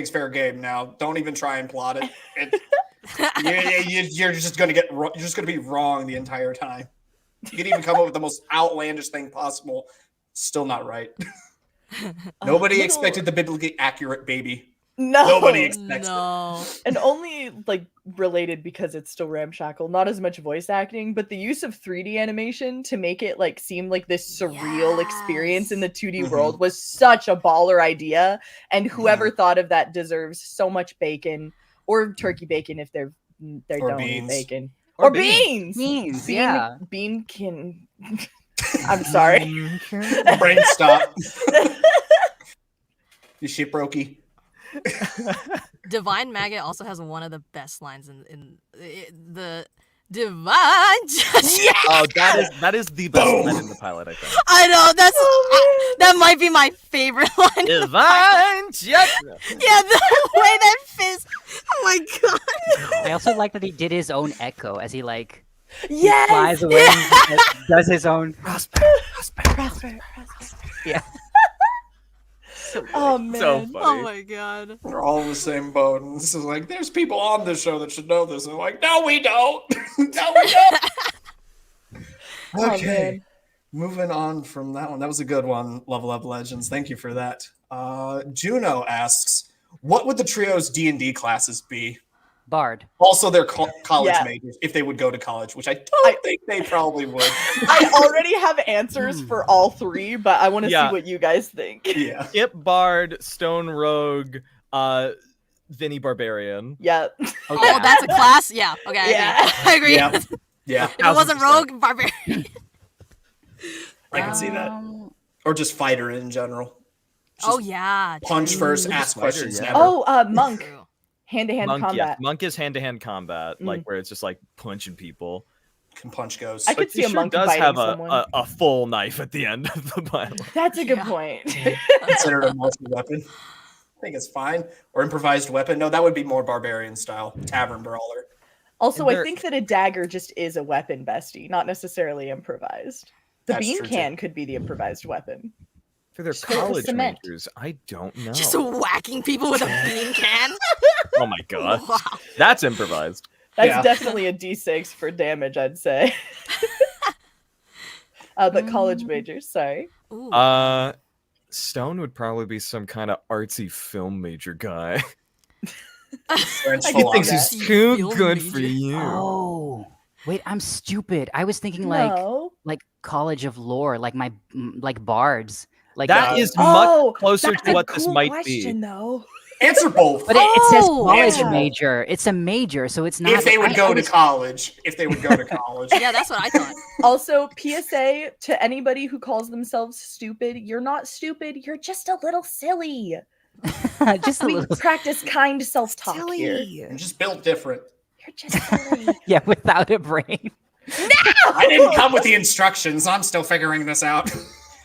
fair game now. Don't even try and plot it. You're just gonna you're just gonna be wrong the entire time. You can even come up with the most outlandish thing possible. Still not right. Nobody little- expected the biblically accurate baby. No. Nobody expects it. No. And only like related because it's still Ramshackle, not as much voice acting, but the use of 3D animation to make it like seem like this surreal experience in the 2D Mhm. world was such a baller idea. And whoever thought of that deserves so much bacon or turkey bacon if they Or don't eat beans. bacon. Or Or beans. beans. Beans, yeah. Bean can. I'm sorry. Brain stop. You shit brokey. Divine Maggot also has one of the best lines in the Divine Judge. Oh, that is the best line in the pilot, I think. I know that might be my favorite line. Divine judgment. Yeah, the way that fits. Oh my god. I also like that he did his own echo as he like Yes. flies away and just, like, does his own. Yeah. Oh man. So funny. Oh my god. We're all in the same boat. And this is like, there's people on this show that should know this. And I'm like, no, we don't. No, we don't. Oh, Okay. man. Moving on from that one. That was a good one, Level Up Legends. Thank you for that. Juno asks, what would the trio's D&D classes be? Bard. Also, their college Yeah. majors, if they would go to college, which I don't think they probably would. I already have answers for all three, but I want to Yeah. see what you guys think. Yeah. Skip Bard, Stone Rogue, Vinny Barbarian. Yeah. Oh, that's a class? Yeah. Okay. Yeah. I agree. Yeah. Yeah. If it wasn't 1000%. Rogue, Barbarian. I can see that. Um, Or just fighter in general. Oh yeah. Punch true. first, Just ask fighter, questions yeah. never. Oh, Monk. True. Hand-to-hand Monk, combat. yes. Monk is hand-to-hand combat, like Mm. where it's just like punching people. Can punch goes. I could But see he a sure monk does biting have someone. a full knife at the end of the pilot. That's a good Yeah. point. Considered a multi weapon. I think it's fine. Or improvised weapon. No, that would be more barbarian style. Tavern brawler. Also, And I there- think that a dagger just is a weapon, bestie, not necessarily improvised. The That's bean true, can could be the improvised weapon. For their Straight for college cement. majors, I don't know. Just whacking people with a bean can. Oh my god, Wow. that's improvised. That's Yeah. definitely a D6 for damage, I'd say. But college majors, sorry. Ooh. Stone would probably be some kind of artsy film major guy. French I He can thinks see he's that. too Film good for major. you. Oh, wait, I'm stupid. I was thinking No. like College of Lore, like like bards. Like That is Oh, much closer that's to a what this cool might question, be. though. Answer both. But it says Oh, college yeah. major. It's a major, so it's not. If they would I go to was- college. If they would go to college. Yeah, that's what I thought. Also, PSA to anybody who calls themselves stupid, you're not stupid, you're just a little silly. just a We little. practice kind self-talk here. And just built different. You're just silly. Yeah, without a brain. I didn't come with the instructions. I'm still figuring this out.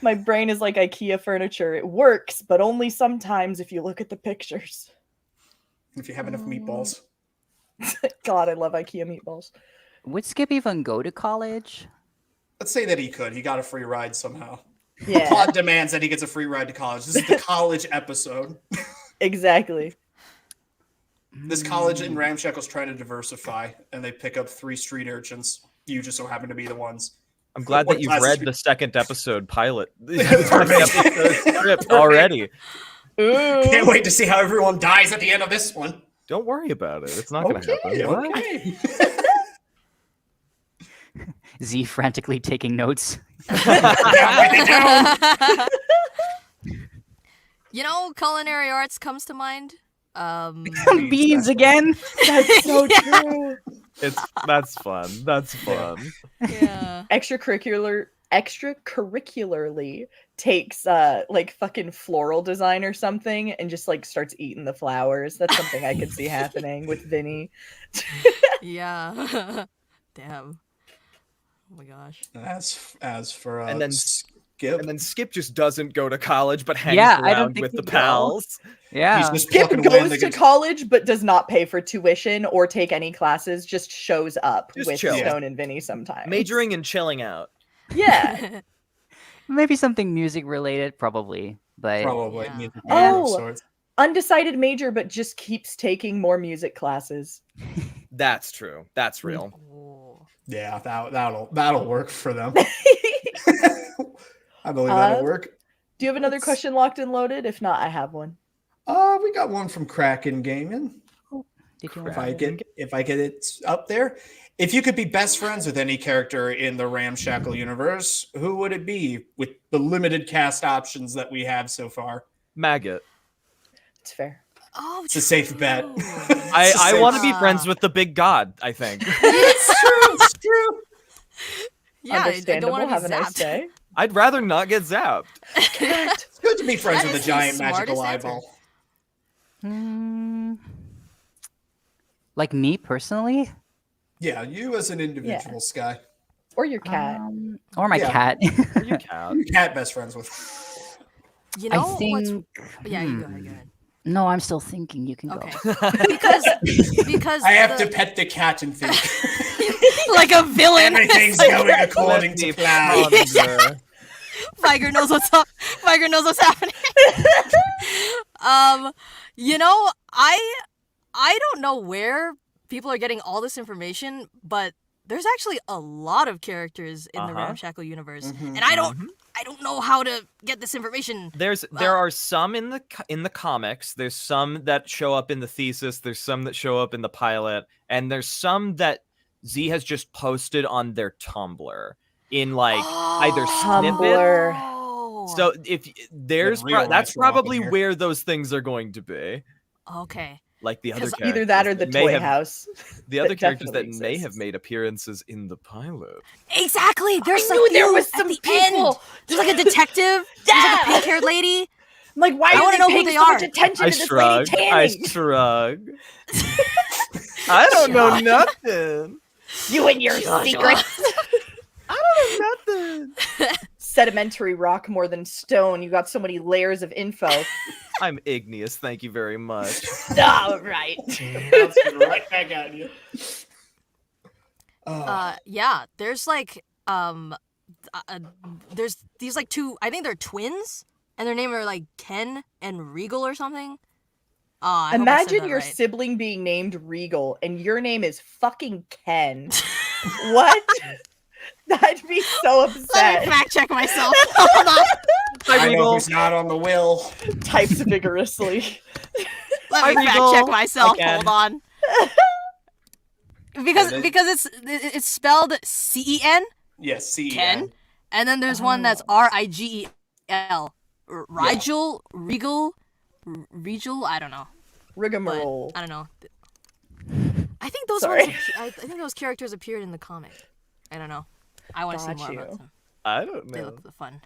My brain is like IKEA furniture. It works, but only sometimes if you look at the pictures. If you have enough meatballs. God, I love IKEA meatballs. Would Skip even go to college? Let's say that he could. He got a free ride somehow. Yeah, Plot demands that he gets a free ride to college. This is the college episode. exactly. This college in Ramshackle's trying to diversify, and they pick up 3 street urchins. You just so happen to be the ones. I'm glad What that you've class read is- the second episode pilot. Perfect. Episode script already. Ooh. Can't wait to see how everyone dies at the end of this one. Don't worry about it. It's not going to Okay, happen. What? okay. Z frantically taking notes. Write it down. You know, culinary arts comes to mind. Beans again. That's so true. That's fun. That's fun. Yeah. Extracurricularly takes like fucking floral design or something and just like starts eating the flowers. That's something I could see happening with Vinny. Yeah. Damn. Oh my gosh. As for And then- Skip, And then Skip just doesn't go to college, but hangs Yeah, I don't around think with the he'd go. pals. Yeah. he's just Skip plucking away and goes they to get- college but does not pay for tuition or take any classes, just shows up Just with chill. Stone and Vinny sometimes. Majoring and chilling out. Yeah. Maybe something music related, probably. But Probably. Yeah. music Oh. of sorts. Undecided major but just keeps taking more music classes. That's true. That's real. Oh. Yeah, that'll work for them. I believe that'll work. Do you have another question locked and loaded? If not, I have one. We got one from Kraken Gaming. Did you If I get it up there, if you could be best friends with any character in the Ramshackle universe, who would it be with the limited cast options that we have so far? Maggot. It's fair. Oh, It's a safe bet. I want to be friends with the big god, I think. It's true. It's true. Yeah, I don't want to be Have a nice zapped. day. I'd rather not get zapped. It's good to be friends That with a is the giant magical smartest eyeball. Like me personally, Yeah, you as an individual, Sky. Or your cat. or my Yeah. cat. Are you cat? Your cat best friends with. You know I think. Yeah, you go ahead. Go ahead. No, I'm still thinking. You can Okay. go. because I have to pet the cat and think like a villain. everything's going according to plan. Viger knows what's up. Viger knows what's happening. You know, I don't know where people are getting all this information, but there's actually a lot of characters in the Ramshackle universe, and I don't know how to get this information. There are some in the comics. There's some that show up in the thesis. There's some that show up in the pilot, and there's some that Z has just posted on their Tumblr in like either snippets. Oh. So if there's real that's retro up in probably here. where those things are going to be. Okay. Like the other 'Cause characters Either that or the that may toy have- house. The other that characters that definitely may have exists. made appearances in the pilot. Exactly. There's I like knew there you was at some the people. end. There's like a detective. There's like a pink-haired lady. I'm like, why I are wanna they know who paying they so much are. attention I to this shrug. lady I tanning? shrug. I don't know nothing. You and your Shush. secrets. I don't know nothing. Sedimentary rock more than stone. You got so many layers of info. I'm igneous. Thank you very much. All right. Bouncing right back at you. Yeah, there's like there's these like two, I think they're twins, and their name are like Ken and Regal or something. I hope I said Imagine that your right. sibling being named Regal and your name is fucking Ken. What? I'd be so Let me upset. fact check myself. Hold on. I know Regal. who's not on the will. Types vigorously. Let me Hi, fact Regal. check myself. Again. Hold on. Because it's spelled CEN, Yes, see. Ken, and then there's one that's RIGEL. Rigel, Regal, Regal. I don't know. But Rigmarole. I don't know. I think those Sorry. ones. I think those characters appeared in the comic. I don't know. I want to see Got more you. about them. I don't They know. look fun.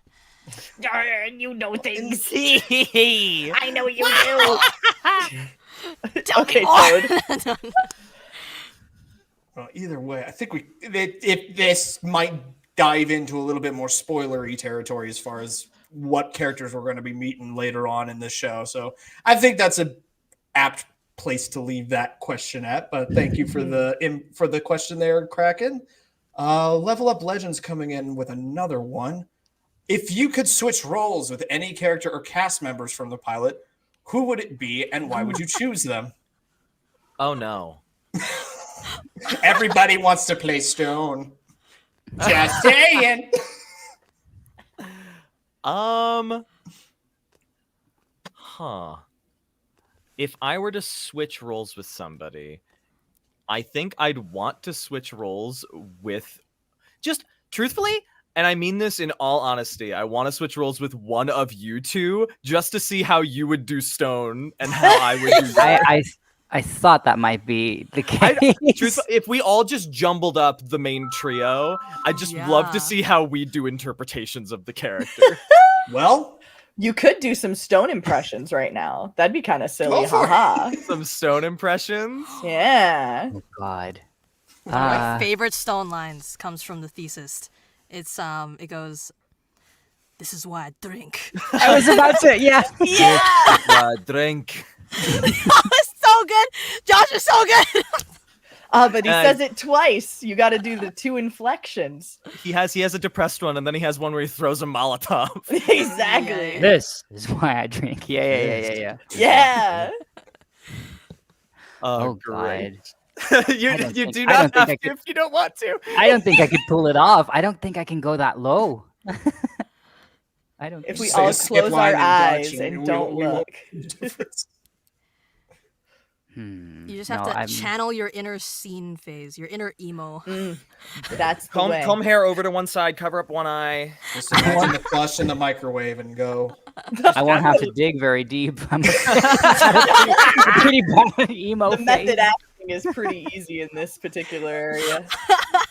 You know things. I I know you do. Tell Okay, me more. Toad. Well, either way, I think if this might dive into a little bit more spoilery territory as far as what characters we're going to be meeting later on in the show. So I think that's a apt place to leave that question at. But thank you for the question there, Kraken. Level Up Legends coming in with another one. If you could switch roles with any character or cast members from the pilot, who would it be and why would you choose them? Oh no. Everybody wants to play Stone. Just saying. If I were to switch roles with somebody, I think I'd want to switch roles with just truthfully, and I mean this in all honesty, I want to switch roles with one of you two just to see how you would do Stone and how I would do that. I thought that might be the case. If we all just jumbled up the main trio, I'd just love to Yeah. see how we do interpretations of the character. Well, You could do some Stone impressions right now. That'd be kind of silly. Go for it. Haha. Some Stone impressions. Yeah. Oh God. One of my favorite Stone lines comes from the thesis. It's it goes, "This is why I drink." I was about to. Yeah. Drink. It's so good. Josh is so good. But he says it twice. You got to do the two inflections. He has a depressed one, and then he has one where he throws a Molotov. Exactly. Yeah. This is why I drink. Yeah. Yeah. Oh great. God. you I don't you think- do I not don't think have I to could- if you don't want to. I don't think I could pull it off. I don't think I can go that low. I don't. If think we Say all a skip close line our in Dutch eyes and and we don't won't look. know the difference. You just have No, to I'm- channel your inner scene phase, your inner emo. That's the way. Comb hair over to one side, cover up one eye. Just imagine the flush in the microwave and go. I won't have to dig very deep. I'm a pretty bad emo The method face. acting is pretty easy in this particular area.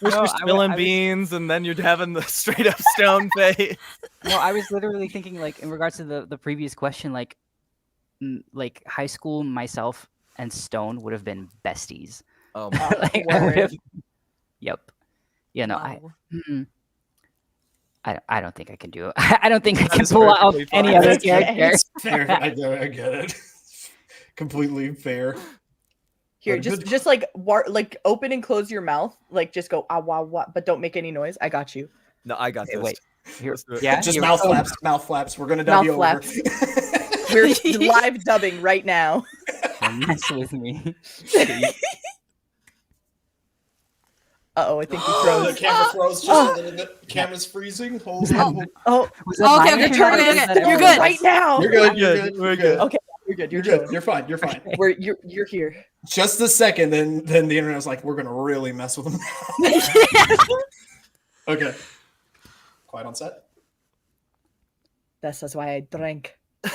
You're No, spilling I was- beans, and then you're having the straight up stone face. No, I was literally thinking like in regards to the previous question, like high school myself and Stone would have been besties. Oh Like, I would have. Word. Yep. You know, Wow. I don't think I can do it. I don't think I That can is pull out perfectly any fine. other That's okay. character. It's fair. I get it. Completely fair. Here, But just like like open and close your mouth. Like just go ah wah wah, but don't make any noise. I got you. No, I got Okay, this. wait. Here, Let's do it. yeah, Just here- mouth oh, flaps. Mouth flaps. We're gonna dub Mouth you over. flaps. We're live dubbing right now. don't mess with me. Uh-oh, I think we Oh, froze. the camera froze just a little bit. Camera's freezing. Hold on. hold- Oh, Was that Okay, my okay, turn or okay, was okay. that You're everyone good. else? right now. You're good. You're good, good. we're You're good. good. Okay, you're good. You're You're good. You're fine. You're fine. You're here. Just a second, then the internet was like, "We're gonna really mess with them." Okay. Quiet on set. This is why I drank. Yeah,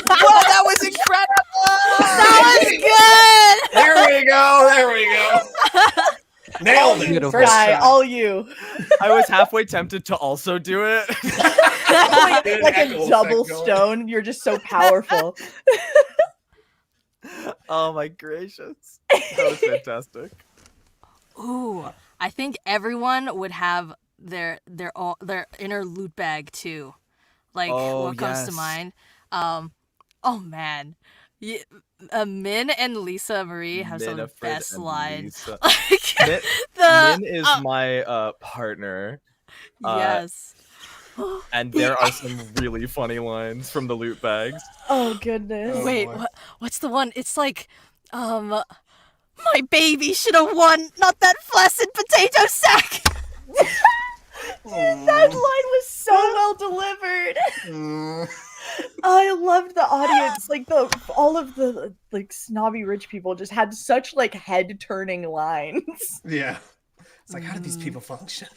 Whoa, that was incredible! that was good. There we go. There we go. Nailed it. Beautiful. First Guy, try. all you. I was halfway tempted to also do it. Good Like echo a effect double going. stone. You're just so powerful. Oh my gracious. That was fantastic. Ooh, I think everyone would have their inner loot bag too. Like Oh, what comes to yes. mind? Oh man, Min and Lisa Marie have some of the Minifred best and lines. Lisa. Like Min, the Min is my partner, yes. and there are some really funny lines from the loot bags. Oh goodness. Oh, Wait, boy. what's the one? It's like, my baby should have won, not that flaccid potato sack. That line was so well delivered. Mm. I loved the audience. Like all of the like snobby rich people just had such like head turning lines. Yeah. It's like, how do these people function?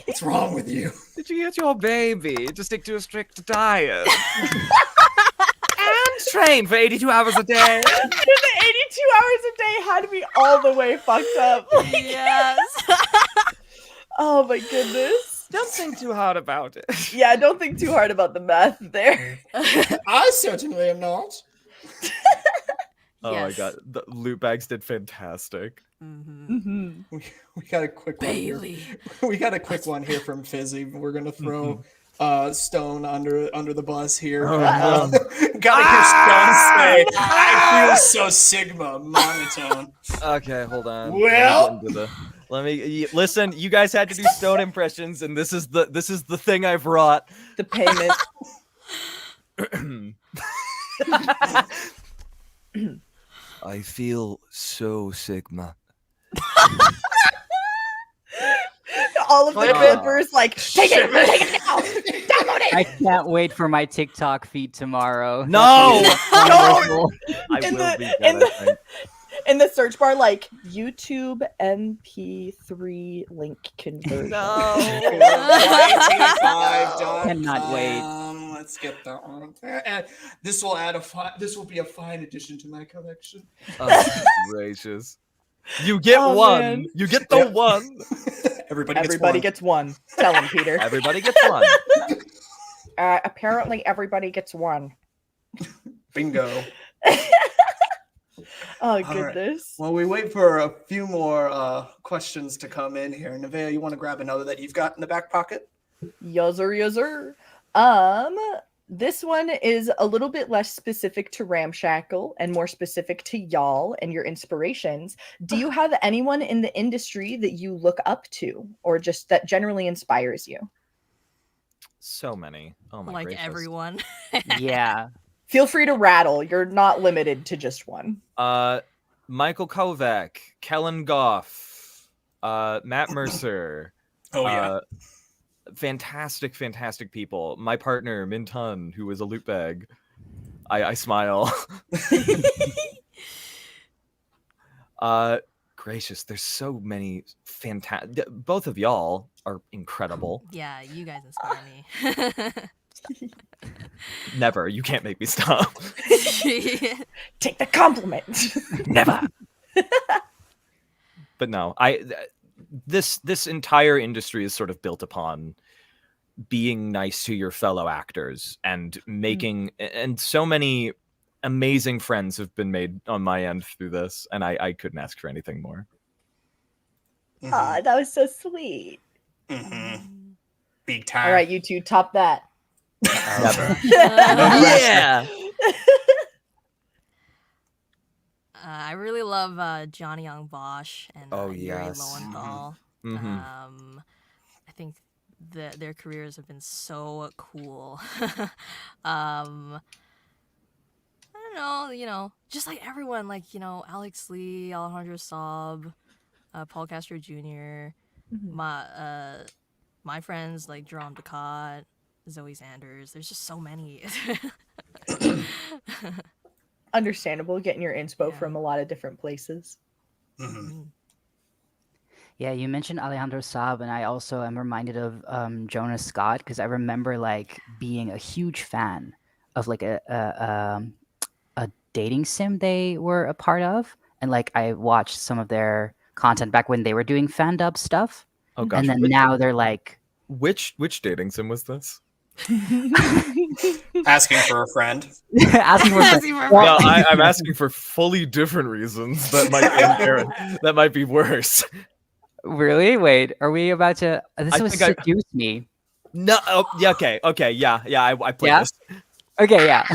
What's wrong with you? Did you get your baby to stick to a strict diet? and train for 82 hours a day? And the 82 hours a day had me all the way fucked up. Yes. Oh my goodness. Don't think too hard about it. Yeah, don't think too hard about the math there. I certainly am not. Oh my Yes. god, the loot bags did fantastic. Mhm. We got a quick one here. Bailey. We got a quick one here from Fizzy. We're gonna throw Stone under the bus here. Oh, Gotta hear Stone say, "I feel so Sigma monotone." Okay, hold on. Well- let me listen. You guys had to do Stone impressions, and this is the thing I brought. The payment. I feel so Sigma. All of the Clip it. clippers like, take it now. Download it. I can't wait for my TikTok feed tomorrow. No! Wonderful. I In will the- be in good, I think. In the search bar, like YouTube MP3 link conversion. Cannot wait. Let's get that one. And this will add this will be a fine addition to my collection. Oh, gracious. You get Oh, one. man. You get the Yep. one. Everybody Gets one. Tell him, Peter. Everybody gets one. Apparently, everybody gets one. bingo. Oh right. goodness. While we wait for a few more questions to come in here, Nevaeh, you want to grab another that you've got in the back pocket? Yuzzer, yuzzer. This one is a little bit less specific to Ramshackle and more specific to y'all and your inspirations. Do you have anyone in the industry that you look up to, or just that generally inspires you? So many. Oh my Like gracious. everyone. Yeah. Feel free to rattle. You're not limited to just one. Michael Kovac, Kellen Goff, Matt Mercer. Oh yeah. fantastic, fantastic people. My partner, Minton, who was a loot bag. I smile. Gracious, there's so many fantastic. Both of y'all are incredible. Yeah, you guys inspire me. Never. You can't make me stop. Take the compliment. Never. But no, this entire industry is sort of built upon being nice to your fellow actors and making, and so many amazing friends have been made on my end through this, and I couldn't ask for anything more. Aw, that was so sweet. Big time. All right, you two, top that. Never. Yeah. I really love Johnny Young Bosch and Yuri yes. Lowenthal. Mhm. I think their careers have been so cool. I don't know, just like everyone, like, Alex Lee, Alejandro Saab, Paul Castro Jr., my friends like Jerome Ducat, Zoe Sanders. There's just so many. Understandable, getting your inspo Yeah. from a lot of different places. Yeah, you mentioned Alejandro Saab, and I also am reminded of Jonas Scott, because I remember like being a huge fan of like a dating sim they were a part of, and like I watched some of their content back when they were doing fan dub stuff, Oh gosh. and then now they're like, Which dating sim was this? Asking for a friend. asking for Asking for No, I'm asking for fully different reasons that might be inherent, that might be worse. Really? Wait, are we about to? This I was think seduce me. No. Oh, yeah. Okay. Yeah. I played Yeah? this. Okay, yeah,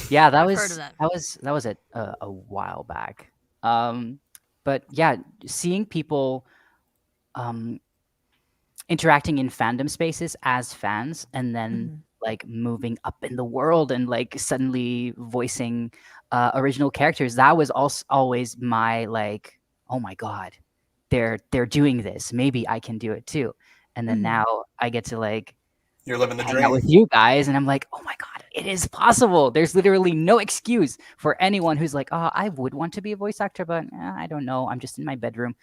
yeah. That I've was heard of that. that was a while back. But yeah, seeing people interacting in fandom spaces as fans, and then like moving up in the world and like suddenly voicing original characters, that was also always my like, oh my god, they're doing this, maybe I can do it too. And then now I get to like You're living the hang dream. out with you guys, and I'm like, oh my god, it is possible. There's literally no excuse for anyone who's like, oh, I would want to be a voice actor, but I don't know, I'm just in my bedroom.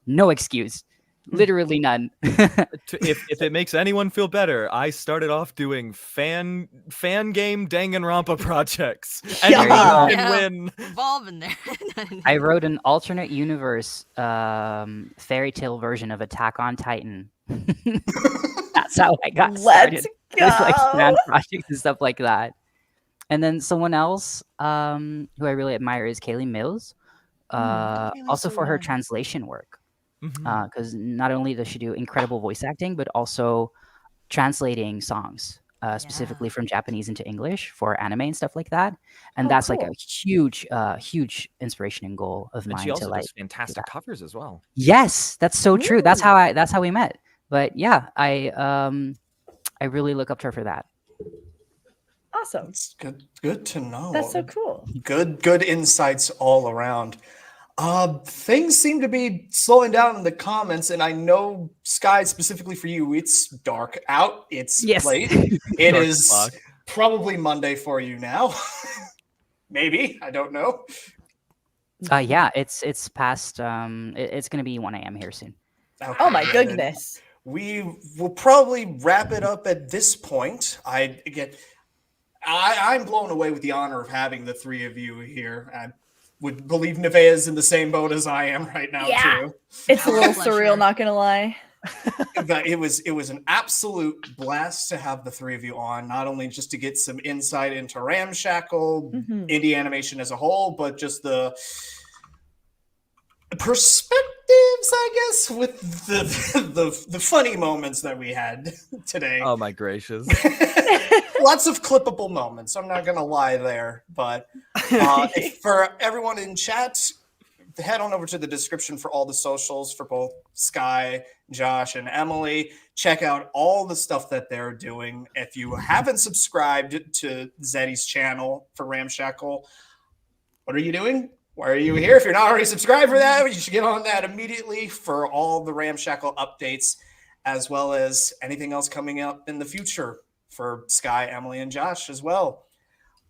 No excuse. Literally none. If it makes anyone feel better, I started off doing fan game Danganronpa projects. Anyone Yeah. can win. Evolve in there. I wrote an alternate universe fairy tale version of Attack on Titan. That's how I got started. Let's With like go. fan projects and stuff like that. And then someone else who I really admire is Kaylee Mills. Also so for her young. translation work. Mhm. Because not only does she do incredible voice acting, but also translating songs, specifically from Japanese into English for anime and stuff like that. And Oh, that's like a cool. huge inspiration and goal of And mine she also to like. does fantastic covers as well. Yes, that's so true. That's how we met. But yeah, I really look up to her for that. Awesome. It's good to know. That's so cool. Good insights all around. Things seem to be slowing down in the comments, and I know, Sky, specifically for you, it's dark out. It's Yes. late. It Dark is o'clock. probably Monday for you now. Maybe, I don't know. Yeah, it's past. It's gonna be 1 a.m. here soon. Okay, Oh my yeah, then goodness. we will probably wrap it up at this point. I'm blown away with the honor of having the three of you here. I would believe Nevaeh is in the same boat as I am right now Yeah. too. It's a little Pleasure. surreal, not gonna lie. But it was an absolute blast to have the three of you on, not only just to get some insight into Ramshackle, indie animation as a whole, but just the perspectives, I guess, with the funny moments that we had today. Oh my gracious. Lots of clippable moments. I'm not gonna lie there, but for everyone in chat, head on over to the description for all the socials for both Sky, Josh, and Emily. Check out all the stuff that they're doing. If you haven't subscribed to Zeddy's channel for Ramshackle, what are you doing? Why are you here? If you're not already subscribed for that, you should get on that immediately for all the Ramshackle updates. as well as anything else coming up in the future for Sky, Emily, and Josh as well.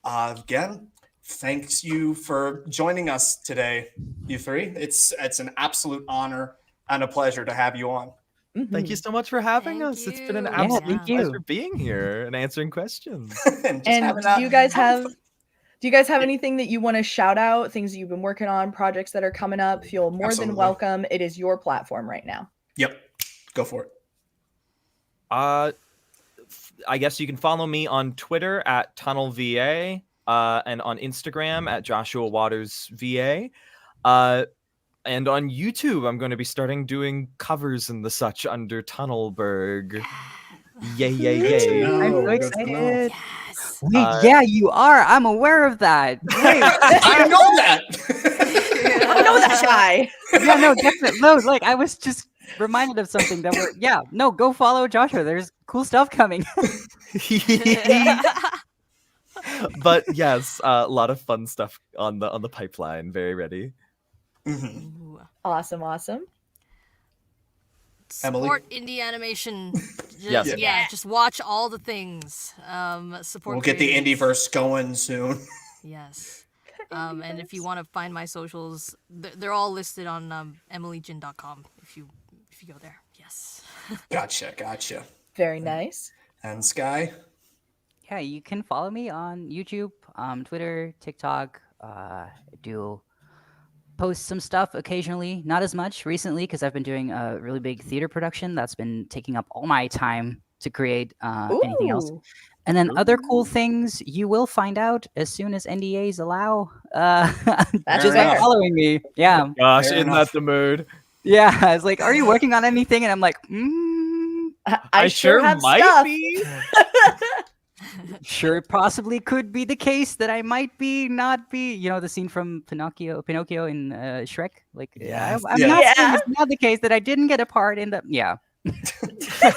Again, thanks you for joining us today, you three. It's an absolute honor and a pleasure to have you on. Thank you so much for having Thank us. It's been an you. absolute thank you. pleasure being here and answering questions. And, just And having do you guys having have anything that you want to shout out, things that you've been working on, projects that are coming up? Feel more than Absolutely. welcome. It is your platform right now. Yep, go for it. I guess you can follow me on Twitter at TunnelVA and on Instagram at Joshua Waters VA. And on YouTube, I'm going to be starting doing covers and the such under Tunnelberg. Yay, yay, yay. I'm so Good to know. excited. Yes. Wait, yeah, you are. I'm aware of that. Wait. I know that. I know that guy. Yeah, no, definitely. No, like I was just reminded of something that we're. Yeah, no, go follow Joshua. There's cool stuff coming. But yes, a lot of fun stuff on the pipeline. Very ready. Mhm. Ooh. Awesome. Emily? Support indie animation. Yes. Yeah, just watch all the things. Support. We'll get the creators. Indieverse going soon. Yes. And if you want to find my socials, they're all listed on emilyjin.com. If you go there, yes. Gotcha. Very nice. And Sky? Yeah, you can follow me on YouTube, Twitter, TikTok. Do post some stuff occasionally, not as much recently because I've been doing a really big theater production that's been taking up all my time to create anything else. Ooh. And then other cool things you will find out as soon as NDAs allow. Just fair. following me. Yeah. Gosh, Fair isn't enough. that the mood? Yeah. I was like, are you working on anything? And I'm like, I sure have might stuff. be. sure, it possibly could be the case that I might be, not be. You know, the scene from Pinocchio in Shrek. Like, Yes. I'm Yeah. not saying Yeah. it's not the case that I didn't get a part in the. Yeah.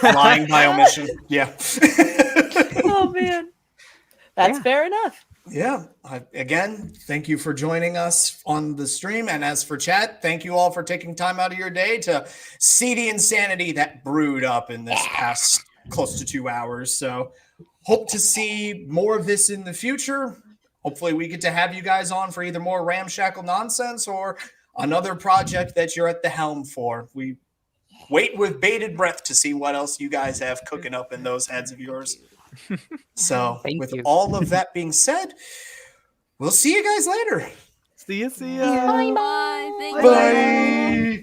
Lying by omission. Yeah. Oh man, that's Yeah. fair enough. Yeah. Again, thank you for joining us on the stream. And as for chat, thank you all for taking time out of your day to see the insanity that brewed up in this past close to 2 hours. So hope to see more of this in the future. Hopefully we get to have you guys on for either more ramshackle nonsense or another project that you're at the helm for. We wait with bated breath to see what else you guys have cooking up in those heads of yours. So Thank with you. all of that being said, we'll see you guys later. See ya. Bye. Thank you. Bye.